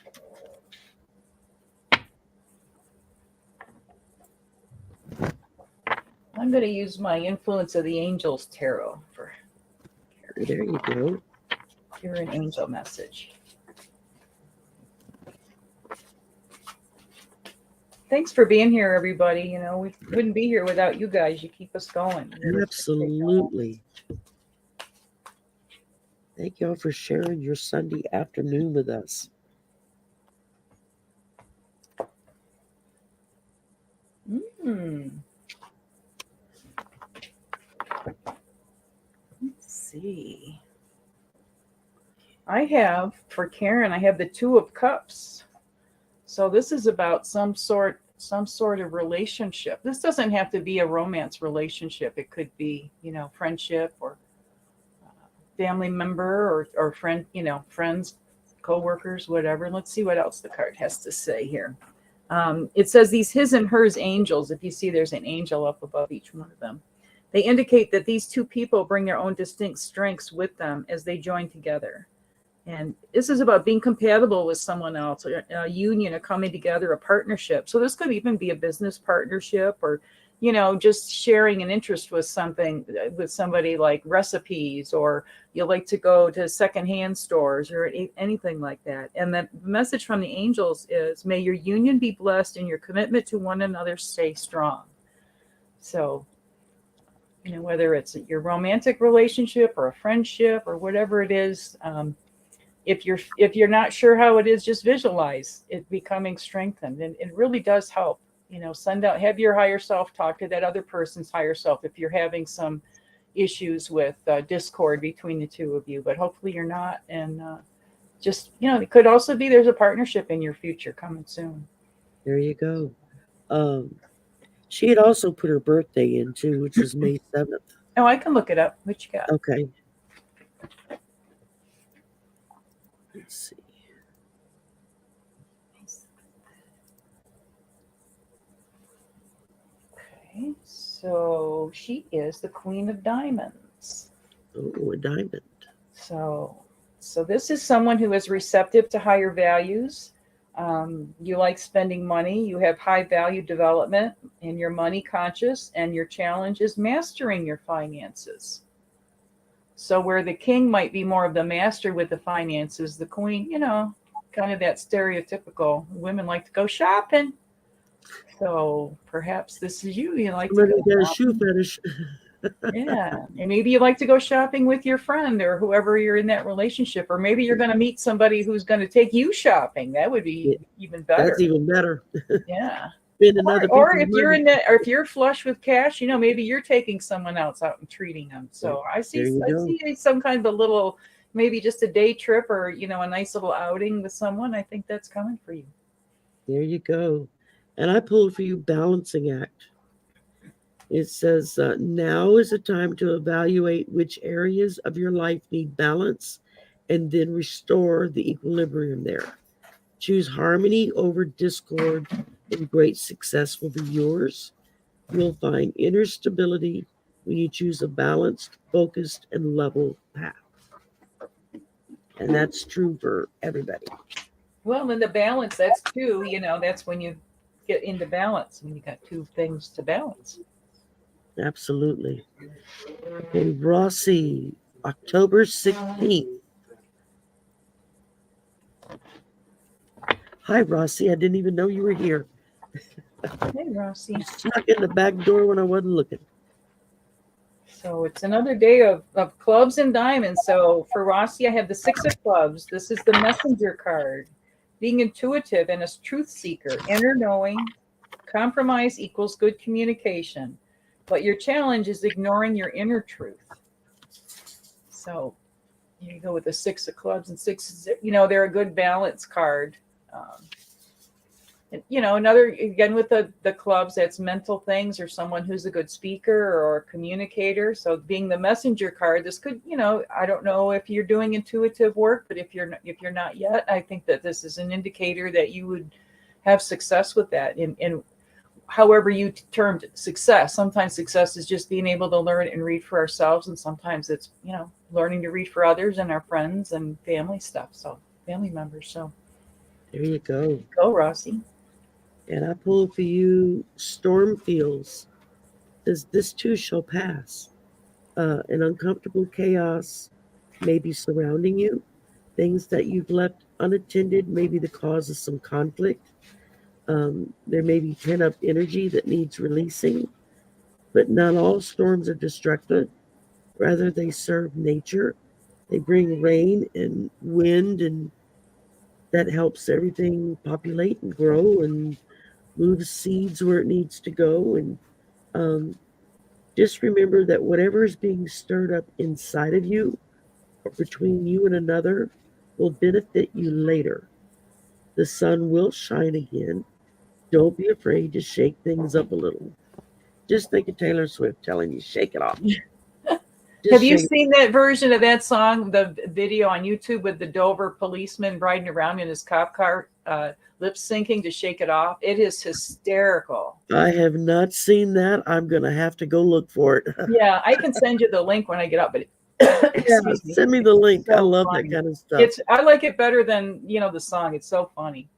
I'm going to use my Influence of the Angels tarot for There you go. here an angel message. Thanks for being here, everybody. You know, we wouldn't be here without you guys. You keep us going. Absolutely. Thank y'all for sharing your Sunday afternoon with us. Let's see. I have, for Karen, I have the Two of Cups. So this is about some sort of relationship. This doesn't have to be a romance relationship. It could be, you know, friendship or family member or friend, you know, friends, co-workers, whatever. Let's see what else the card has to say here. It says these his and hers angels. If you see, there's an angel up above each one of them. They indicate that these two people bring their own distinct strengths with them as they join together. And this is about being compatible with someone else, a union, a coming together, a partnership. So this could even be a business partnership, or, you know, just sharing an interest with something, with somebody, like recipes, or you like to go to secondhand stores or anything like that. And the message from the angels is, may your union be blessed and your commitment to one another stay strong. So, you know, whether it's your romantic relationship or a friendship or whatever it is, if you're not sure how it is, just visualize it becoming strengthened, and it really does help. You know, send out, have your higher self talk to that other person's higher self if you're having some issues with discord between the two of you, but hopefully you're not. And just, you know, it could also be there's a partnership in your future coming soon. There you go. She had also put her birthday in too, which is May 7th. Oh, I can look it up. What you got? Okay. Let's see. Okay, so she is the Queen of Diamonds. Oh, a diamond. So this is someone who is receptive to higher values. You like spending money. You have high value development, and you're money conscious. And your challenge is mastering your finances. So where the king might be more of the master with the finances, the queen, you know, kind of that stereotypical women like to go shopping. So perhaps this is you. You like to Somebody go got a shopping. shoe fetish. Yeah. And maybe you like to go shopping with your friend or whoever you're in that relationship. Or maybe you're going to meet somebody who's going to take you shopping. That would be even better. That's even better. Yeah. Spending other Or people's if you're money. in that, or if you're flush with cash, you know, maybe you're taking someone else out and treating them. So I There you go. see some kind of a little, maybe just a day trip, or, you know, a nice little outing with someone. I think that's coming for you. There you go. And I pulled for you balancing act. It says, now is the time to evaluate which areas of your life need balance and then restore the equilibrium there. Choose harmony over discord, and great success will be yours. You'll find inner stability when you choose a balanced, focused, and level path. And that's true for everybody. Well, then the balance, that's two, that's when you get into balance, when you got two things to balance. Absolutely. Okay, Rossi, October 16th. Hi, Rossi. I didn't even know you were here. Hey, Rossi. You snuck in the back door when I wasn't looking. So it's another day of clubs and diamonds. So for Rossi, I have the Six of Clubs. This is the messenger card. Being intuitive and a truth seeker, inner knowing, compromise equals good communication. But your challenge is ignoring your inner truth. So here you go with the Six of Clubs and six, they're a good balance card. And, another, again, with the clubs, that's mental things or someone who's a good speaker or a communicator. So being the messenger card, this could, I don't know if you're doing intuitive work, but if you're not yet, I think that this is an indicator that you would have success with that in however you termed success. Sometimes success is just being able to learn and read for ourselves, and sometimes it's learning to read for others and our friends and family stuff, so family members. So there you go. Go, Rossi. And I pull for you storm feels. This too shall pass. An uncomfortable chaos may be surrounding you. Things that you've left unattended may be the cause of some conflict. There may be pent up energy that needs releasing, but not all storms are destructive. Rather, they serve nature. They bring rain and wind, and that helps everything populate and grow and move seeds where it needs to go. And um, just remember that whatever is being stirred up inside of you or between you and another will benefit you later. The sun will shine again. Don't be afraid to shake things up a little. Just think of Taylor Swift telling you, shake it off. Have you seen that version of that song, the video on YouTube with the Dover policeman riding around in his cop car, lip syncing to Shake It Off? It is hysterical. I have not seen that. I'm going to have to go look for it. Yeah, I can send you the link when I get up. But yeah, send me the link. So I love funny. That kind of stuff. I like it better than the song. It's so funny.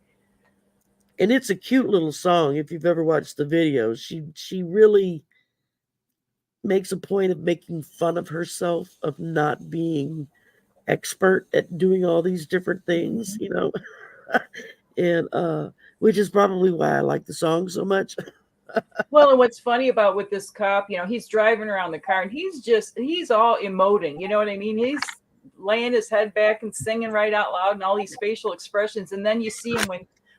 And it's a cute little song. If you've ever watched the video, she really makes a point of making fun of herself, of not being expert at doing all these different things, and which is probably why I like the song so much. Well, and what's funny about with this cop, he's driving around the car and he's all emoting, you know what I mean? He's laying his head back and singing right out loud and all these facial expressions. And then you see him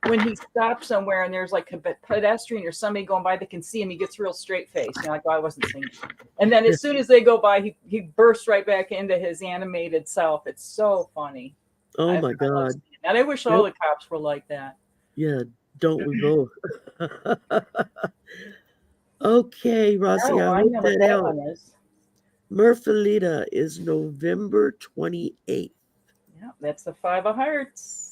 when he stops somewhere and there's like a pedestrian or somebody going by that can see him, he gets real straight face. Like, oh, I wasn't singing. And then as soon as they go by, he bursts right back into his animated self. It's so funny. Oh my God. And I wish all the cops were like that. Yeah, don't we both? Okay, Rossi, I hope that helps. Murphalita is November 28th. Yeah, that's the 5 of Hearts.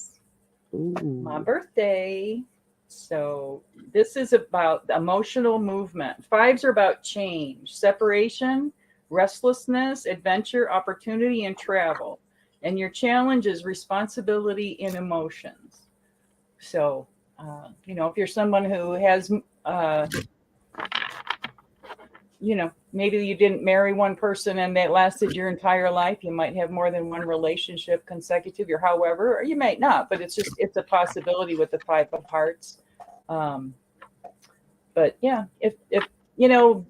Ooh. My birthday. So this is about emotional movement. 5s are about change, separation, restlessness, adventure, opportunity, and travel. And your challenge is responsibility and emotions. So, if you're someone who has, maybe you didn't marry one person and that lasted your entire life. You might have more than one relationship consecutive, or however, or you might not, but it's a possibility with the 5 of Hearts. But yeah, if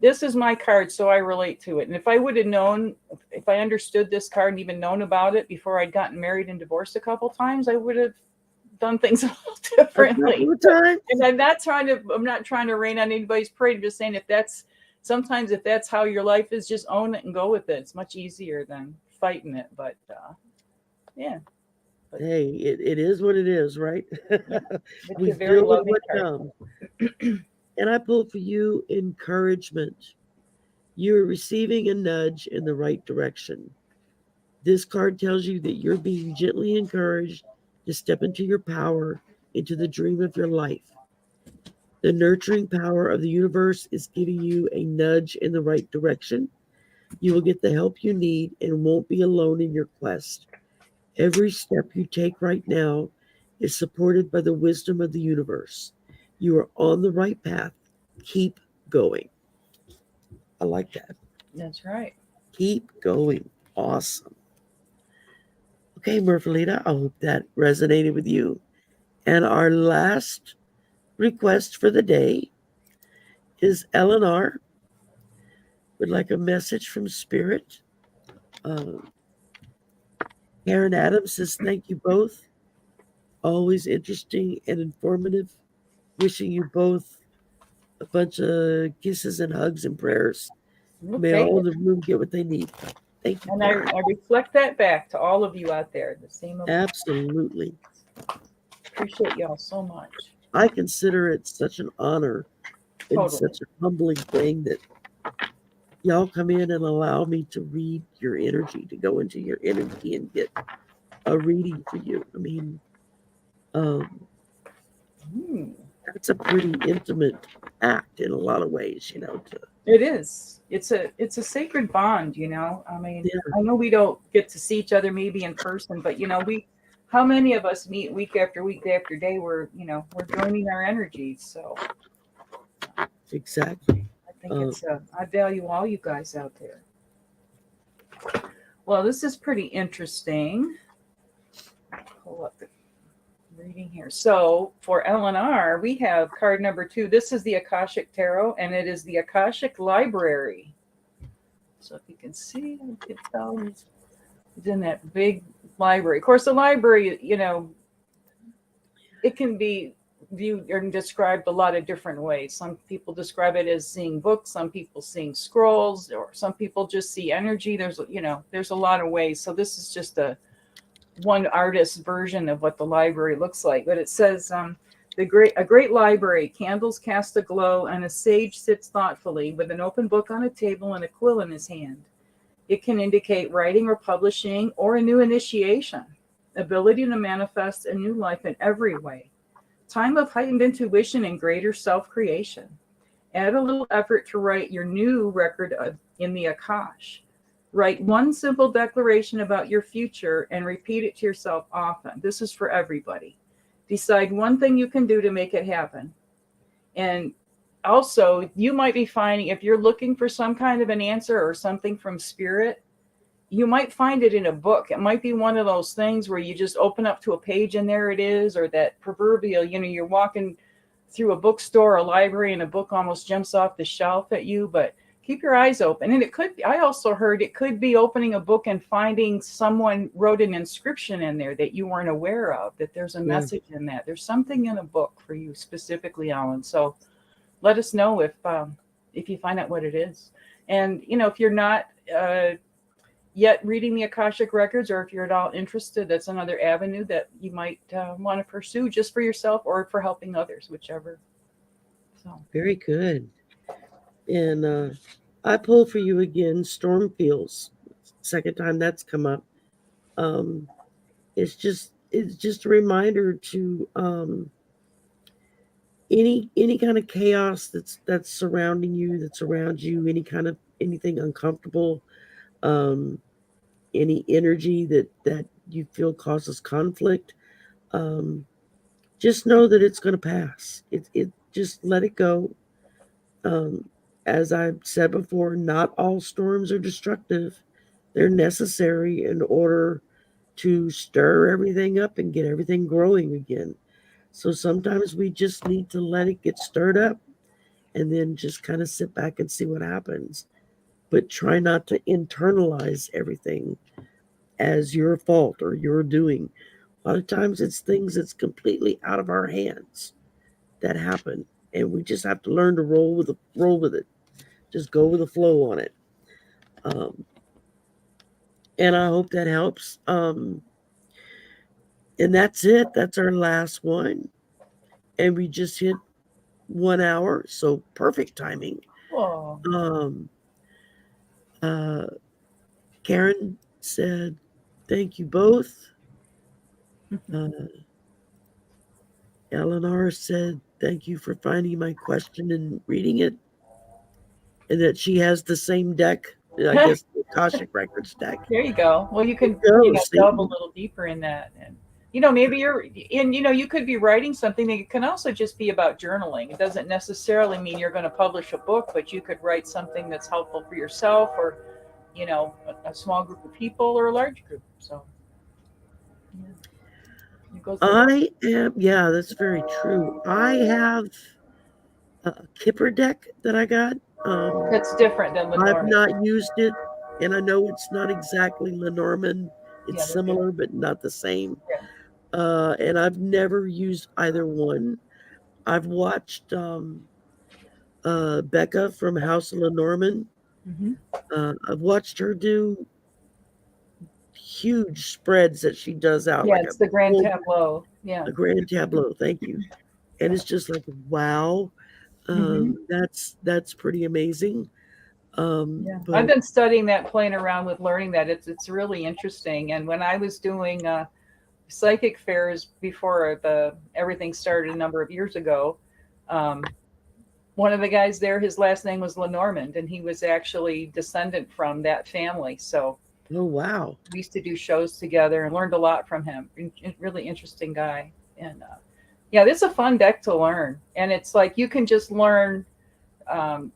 this is my card, so I relate to it. And if I would have known, if I understood this card and even known about it before I'd gotten married and divorced a couple times, I would have done things a little differently. And I'm not trying to rain on anybody's parade. I'm just saying if that's how your life is, just own it and go with it. It's much easier than fighting it. But yeah. But, hey, it is what it is, right? Yeah, we deal with what comes. And I pull for you encouragement. You're receiving a nudge in the right direction. This card tells you that you're being gently encouraged to step into your power, into the dream of your life. The nurturing power of the universe is giving you a nudge in the right direction. You will get the help you need and won't be alone in your quest. Every step you take right now is supported by the wisdom of the universe. You are on the right path. Keep going. I like that. That's right. Keep going. Awesome. Okay, Merfelita, I hope that resonated with you. And our last request for the day is Eleanor would like a message from Spirit. Uh, Karen Adams says, thank you both. Always interesting and informative. Wishing you both a bunch of kisses and hugs and prayers. We'll May take all in it. the room get what they need. Thank you, And Karen. I reflect that back to all of you out there. The same. Absolutely. Appreciate y'all so much. I consider it such an honor and Totally. such a humbling thing that y'all come in and allow me to read your energy, to go into your energy and get a reading for you. I mean, um, Hmm. that's a pretty intimate act in a lot of ways, to It is. It's a sacred bond, you know. I mean, yeah, I know we don't get to see each other maybe in person, but we how many of us meet week after week after day, we're joining our energies. So exactly. I think Uh, I value all you guys out there. Well, this is pretty interesting. Pull up the reading here. So for LNR, we have card number 2. This is the Akashic Tarot, and it is the Akashic Library. So if you can see, you can tell it's in that big library. Of course, the library, it can be viewed and described a lot of different ways. Some people describe it as seeing books, some people seeing scrolls, or some people just see energy. There's a lot of ways. So this is just a one artist's version of what the library looks like. But it says, a great library, candles cast a glow, and a sage sits thoughtfully with an open book on a table and a quill in his hand. It can indicate writing or publishing or a new initiation, ability to manifest a new life in every way, time of heightened intuition and greater self-creation. Add a little effort to write your new record in the Akash. Write one simple declaration about your future and repeat it to yourself often. This is for everybody. Decide one thing you can do to make it happen. And also, you might be finding, if you're looking for some kind of an answer or something from spirit, you might find it in a book. It might be one of those things where you just open up to a page and there it is, or that proverbial, you're walking through a bookstore or a library and a book almost jumps off the shelf at you, but keep your eyes open. And it could be, I also heard it could be opening a book and finding someone wrote an inscription in there that you weren't aware of, that there's a message in that. There's something in a book for you specifically, Alan. So let us know if you find out what it is. And, if you're not yet reading the Akashic Records, or if you're at all interested, that's another avenue that you might want to pursue just for yourself or for helping others, whichever. So very good. And I pull for you again, Storm Fields. Second time that's come up. Um, it's just a reminder to any kind of chaos that's surrounding you, that's around you, anything uncomfortable, um, any energy that you feel causes conflict. Um, just know that it's going to pass. It just let it go. Um, as I've said before, not all storms are destructive. They're necessary in order to stir everything up and get everything growing again. So sometimes we just need to let it get stirred up and then just kind of sit back and see what happens. But try not to internalize everything as your fault or your doing. A lot of times it's things that's completely out of our hands that happen, and we just have to learn to roll with it. Just go with the flow on it. Um, and I hope that helps. And that's it. That's our last one, and we just hit 1 hour, so perfect timing. oh, Um, uh, Karen said, "Thank you both." Uh, Eleanor said, "Thank you for finding my question and reading it," and that she has the same deck. I guess the Akashic Records deck. there you go. Well, you can Go see. delve a little deeper in that, and maybe you're in, you could be writing something that can also just be about journaling. It doesn't necessarily mean you're going to publish a book, but you could write something that's helpful for yourself or, a small group of people or a large group. So, yeah, it goes with Yeah, that's very true. I have a Kipper deck that I got. That's different than I've Lenormand. not used it, and I know it's not exactly Lenormand. It's Yeah, they're different. similar, but not the same. Yeah. And I've never used either one. I've watched Becca from House of Lenormand. Mm-hmm. I've watched her do huge spreads that she does out Yeah, like it's the Grand full, Tableau. Yeah. a grand tableau. Thank you. And it's just like wow, Mm-hmm. that's pretty amazing. Yeah, I've But been studying that, playing around with learning that. It's really interesting. And when I was doing psychic fairs before the everything started a number of years ago, um, one of the guys there, his last name was Lenormand, and he was actually descendant from that family. So oh wow, we used to do shows together and learned a lot from him. Really interesting guy. And yeah, this is a fun deck to learn. And it's like you can just learn. Um,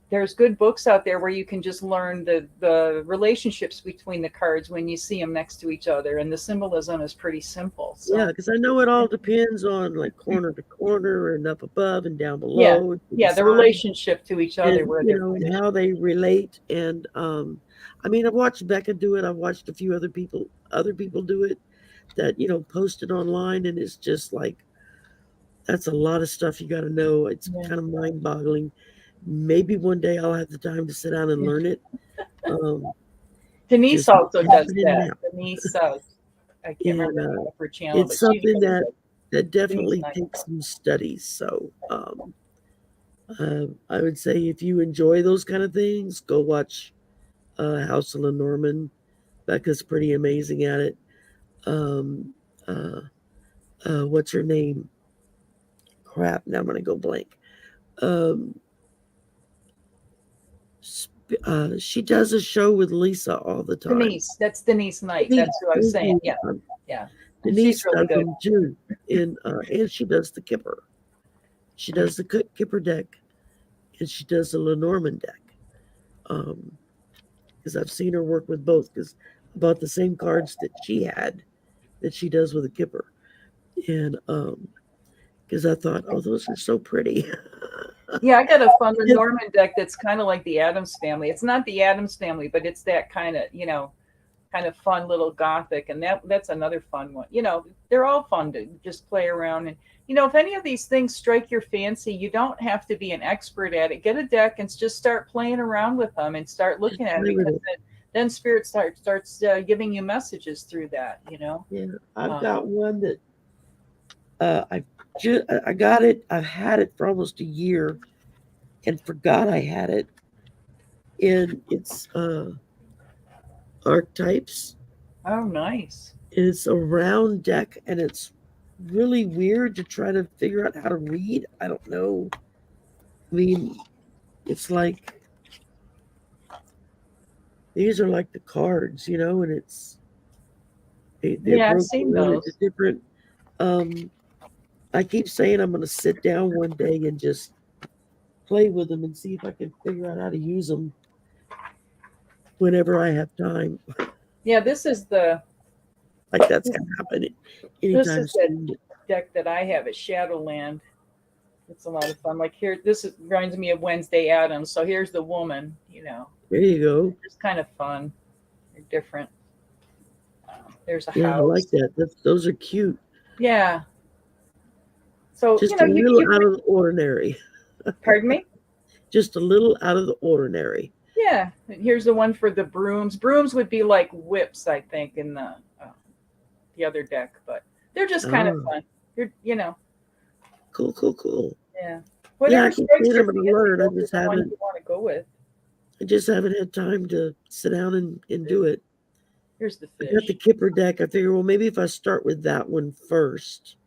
there's good books out there where you can just learn the relationships between the cards when you see them next to each other, and the symbolism is pretty simple. yeah, So because I know it all depends on like corner to corner and up above and down yeah, below and to the yeah, the side, relationship to each other and where they're and positioned. how they relate. And I mean, I've watched Becca do it. I've watched a few other people do it that post it online, and it's just like that's a lot of stuff you got to know. It's Yeah. kind of mind boggling. Maybe one day I'll have the time to sit down and Yeah. learn it. Um, Denise just also does happening that. now. Denise, I can't remember And the name of her channel, it's but she something does that it. Denise definitely and I. takes some studies. So I would say if you enjoy those kind of things, go watch House of Lenormand. Becca's pretty amazing at it. Um, uh, what's her name? Crap, now I'm gonna go blank. Um, she does a show with Lisa all the time. Denise, that's Denise Knight. Denise, That's who I was thank saying. you. Yeah, yeah. She's Denise really does good. them too, and she does the Kipper. She does the Kipper deck, and she does the Lenormand deck. Because I've seen her work with both. Because I bought the same cards that she had that she does with a Kipper, and because I thought, oh, those are so pretty. Yeah, I got a fun Lenormand deck that's kind of like the Adams family. It's not the Adams family, but it's that kind of fun little gothic, and that's another fun one. They're all fun to just play around. And if any of these things strike your fancy, you don't have to be an expert at it. Get a deck and just start playing around with them and start looking at it, Play with because it. then spirit starts giving you messages through that. Yeah, I've Um, got one that I got it. I've had it for almost a year and forgot I had it. And it's archetypes. oh, nice. It's a round deck, and it's really weird to try to figure out how to read. I don't know. I mean, it's like these are like the cards, and they're Yeah, I've broken seen down into those. different. Um, I keep saying I'm going to sit down one day and just play with them and see if I can figure out how to use them whenever I have time. Yeah, Like that's going to happen this anytime is the soon. deck that I have at Shadowland. It's a lot of fun. Like here, reminds me of Wednesday Addams. So here's the woman. There you go. It's kind of fun. They're different. There's a Yeah, I house. like that. Those are cute. Yeah. So Just a little you out could. of the ordinary. Pardon me. Just a little out of the ordinary. Yeah. And here's the one for the brooms. Brooms would be like whips, I think, in the other deck, but they're just kind of Ah, fun. You're. cool. Yeah. Yeah, Whatever I can strikes say your I'm going to fancy, learn. those are the ones you want to go with. I just haven't had time to sit down and do it. Here's the I got the fish. Kipper deck. I figure, well, maybe if I start with that one first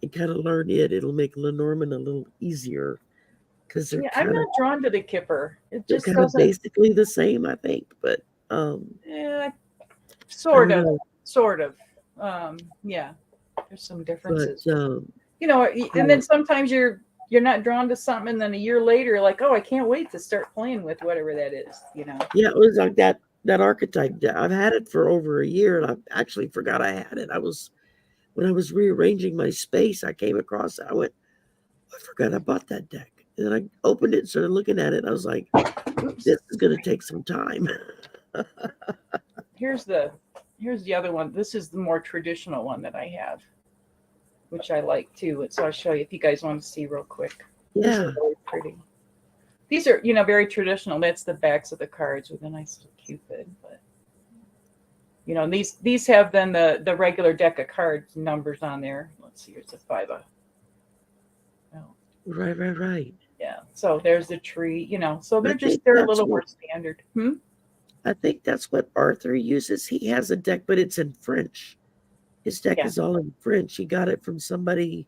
and kind of learn it'll make Lenormand a little easier because Yeah, I'm not drawn to the kipper. It they're just kind of doesn't. basically the same, I think. But Yeah, I sort don't of, know. sort of. Yeah, there's some but differences. You know, and then sometimes you're not drawn to something, and then a year later, you're like, oh, I can't wait to start playing with whatever that is. You know. yeah, it was like that archetype. I've had it for over a year, and I actually forgot I had it. I was when I was rearranging my space, I came across it. I went, I forgot I bought that deck. And then I opened it, started looking at it, and I was like, Oops. this is going to take some time. Here's the other one. This is the more traditional one that I have, which I like too. So I'll show you if you guys want to see real quick. These Yeah, are really pretty. These are, you know, very traditional. That's the backs of the cards with a nice little cupid. But you know, these have then the regular deck of cards numbers on there. Let's see, here's a 5 of. Oh, right. yeah. So there's the tree. You know, so I think they're a that's little what more standard. Hmm? I think that's what Arthur uses. He has a deck, but it's in French. His deck Yeah. is all in French. He got it from somebody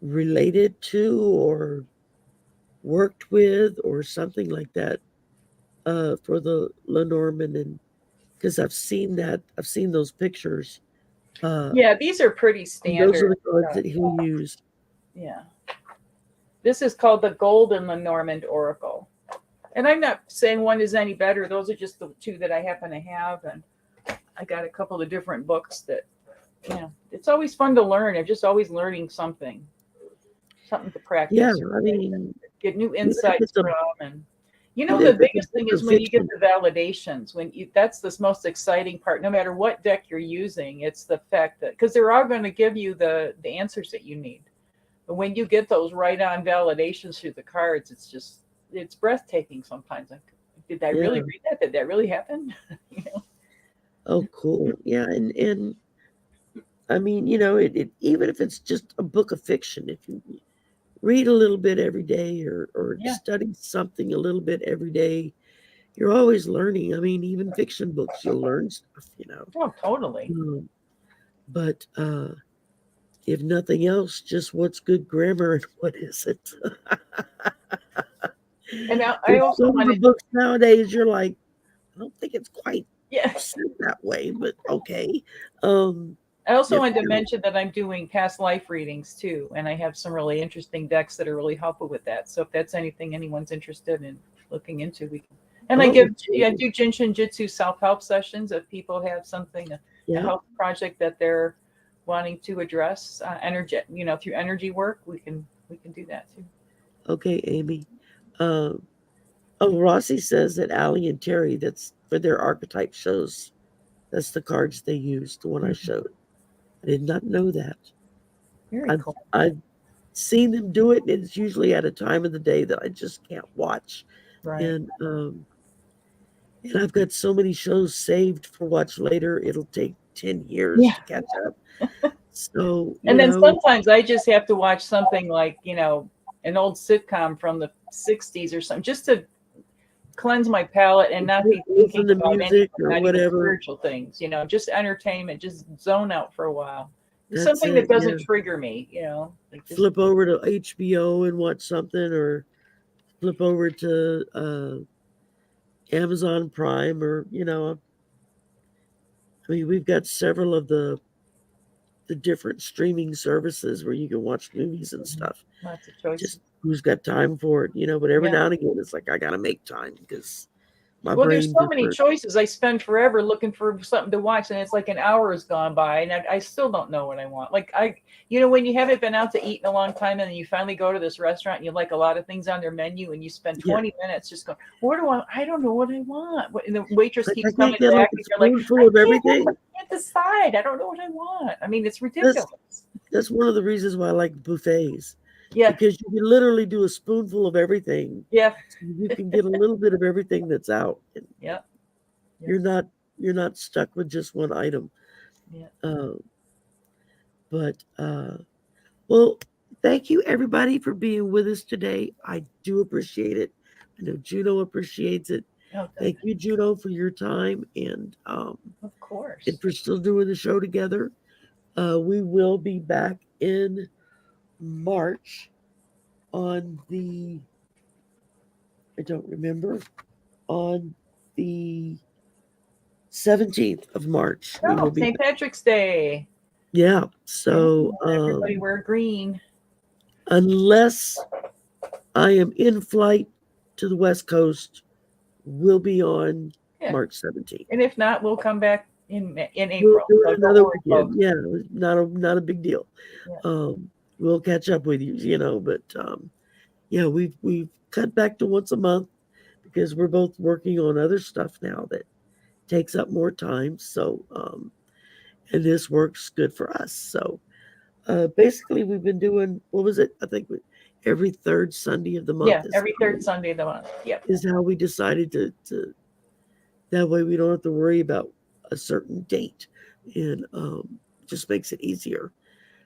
related to or worked with or something like that for the Lenormand, and because I've seen those pictures. Uh, Yeah. These are pretty and those are standard. the cards that he'll use. Yeah. This is called the Golden Lenormand Oracle. And I'm not saying one is any better. Those are just the two that I happen to have. And I got a couple of different books that, you know, it's always fun to learn. I'm just always learning something to Yeah, practice, I mean, get new even if insights it's a from. And, you know, even the if it's a biggest thing book is of when you get fiction. the validations, that's the most exciting part, no matter what deck you're using. It's the fact that, because they're all going to give you the answers that you need. But when you get those right on validations through the cards, it's breathtaking sometimes. Like, did I really Yeah. read that? Did that really happen? You know? Oh, cool. Yeah, and I mean, it even if it's just a book of fiction, if you read a little bit every day or Yeah. study something a little bit every day, you're always learning. I mean, even fiction books, you'll learn stuff. Oh, totally. Um, but if nothing else, just what's good grammar and what isn't. And I Because also some of the wanted, books nowadays, you're like, I don't think it's quite yeah, said that way, but okay. Um, I also if wanted to you're, mention that I'm doing past life readings too, and I have some really interesting decks that are really helpful with that. So if that's anything anyone's interested in looking into, we can. And oh, I cool. do Jin Shin Jyutsu self help sessions if people have something, a Yeah. health project that they're wanting to address, energy, you know, through energy work, we can do that too. Okay, Amy. Um, oh, Rossi says that Allie and Terry, that's for their archetype shows. That's the cards they used, the one I Mhm. showed. I did not know that. Very I've cool. I've seen them do it, and it's usually at a time of the day that I just can't watch. Right. And I've got so many shows saved for watch later. It'll take 10 years Yeah. to catch up. So, And then sometimes I just have to watch something like, you know, an old sitcom from the 60s or something, just to cleanse my palate and not be thinking listen to about music anything, or not even whatever. spiritual things, you know, just entertainment, just zone out for a while. Just That's something that it. Yeah. doesn't trigger me, you know, like just, Flip over to HBO and watch something, or flip over to Amazon Prime, or I mean, we've got several of the different streaming services where you can watch movies and stuff. lots of choices. Just who's got time for it? But every Yeah. now and again, it's like I got to make time because my Well, there's brain so just many hurts. choices. I spend forever looking for something to watch, and it's like an hour has gone by, and I still don't know what I want. Like you know, when you haven't been out to eat in a long time, and then you finally go to this restaurant, and you like a lot of things on their menu, and you spend Yeah, 20 minutes just going, "What do I? I don't know what I want." And the waitress like I keeps can't coming get like back, a and you're like, spoonful of everything. I can't decide. I don't know what I want." I mean, it's That's ridiculous. that's one of the reasons why I like buffets, Yeah, because you can literally do a spoonful of everything. yeah, So you can get a little bit of everything that's out. And yeah, yeah, you're not you're not stuck with just one item. yeah. Uh, but well, thank you everybody for being with us today. I do appreciate it. I know Juno appreciates it. Oh, Thank you, Juno, for your time of and course. for still doing the show together. We will be back in March on the I don't remember on the 17th of March. We Oh, will be St. Patrick's Day. Yeah. So Everybody wear green. unless I am in flight to the West Coast, we'll be on Yeah. March 17th. And if not, we'll come back in We'll April. do So it don't another worry, weekend. folks. Yeah, not a big deal. Yeah. We'll catch up with you, but yeah, we've cut back to once a month because we're both working on other stuff now that takes up more time. So and this works good for us. So basically we've been doing, what was it? I think every third Sunday of the month Yeah, every third Sunday of the month. Yep. is how we decided to that way we don't have to worry about a certain date, and just makes it easier.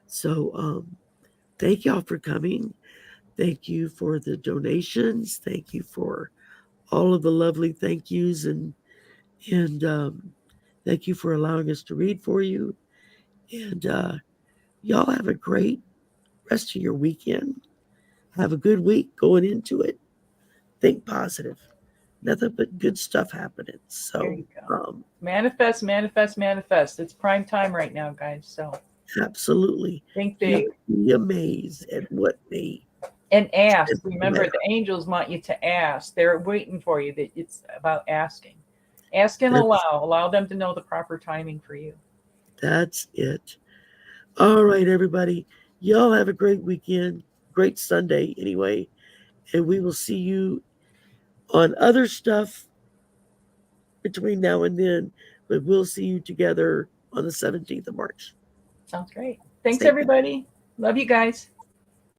So thank y'all for coming. Thank you for the donations. Thank you for all of the lovely thank yous, and thank you for allowing us to read for you. And y'all have a great rest of your weekend. Have a good week going into it. Think positive. Nothing but good stuff happening. There So you go. Manifest, manifest, manifest. It's prime time right now, guys. So absolutely. think big. You'll be amazed at what may. And ask. Remember, the angels want you to ask. They're waiting for you. That it's about asking. Ask and allow. Allow them to know the proper timing for you. That's it. All right, everybody. Y'all have a great weekend. Great Sunday, anyway. And we will see you on other stuff between now and then. But we'll see you together on the 17th of March. Sounds great. Thanks, Stay everybody. Love you guys.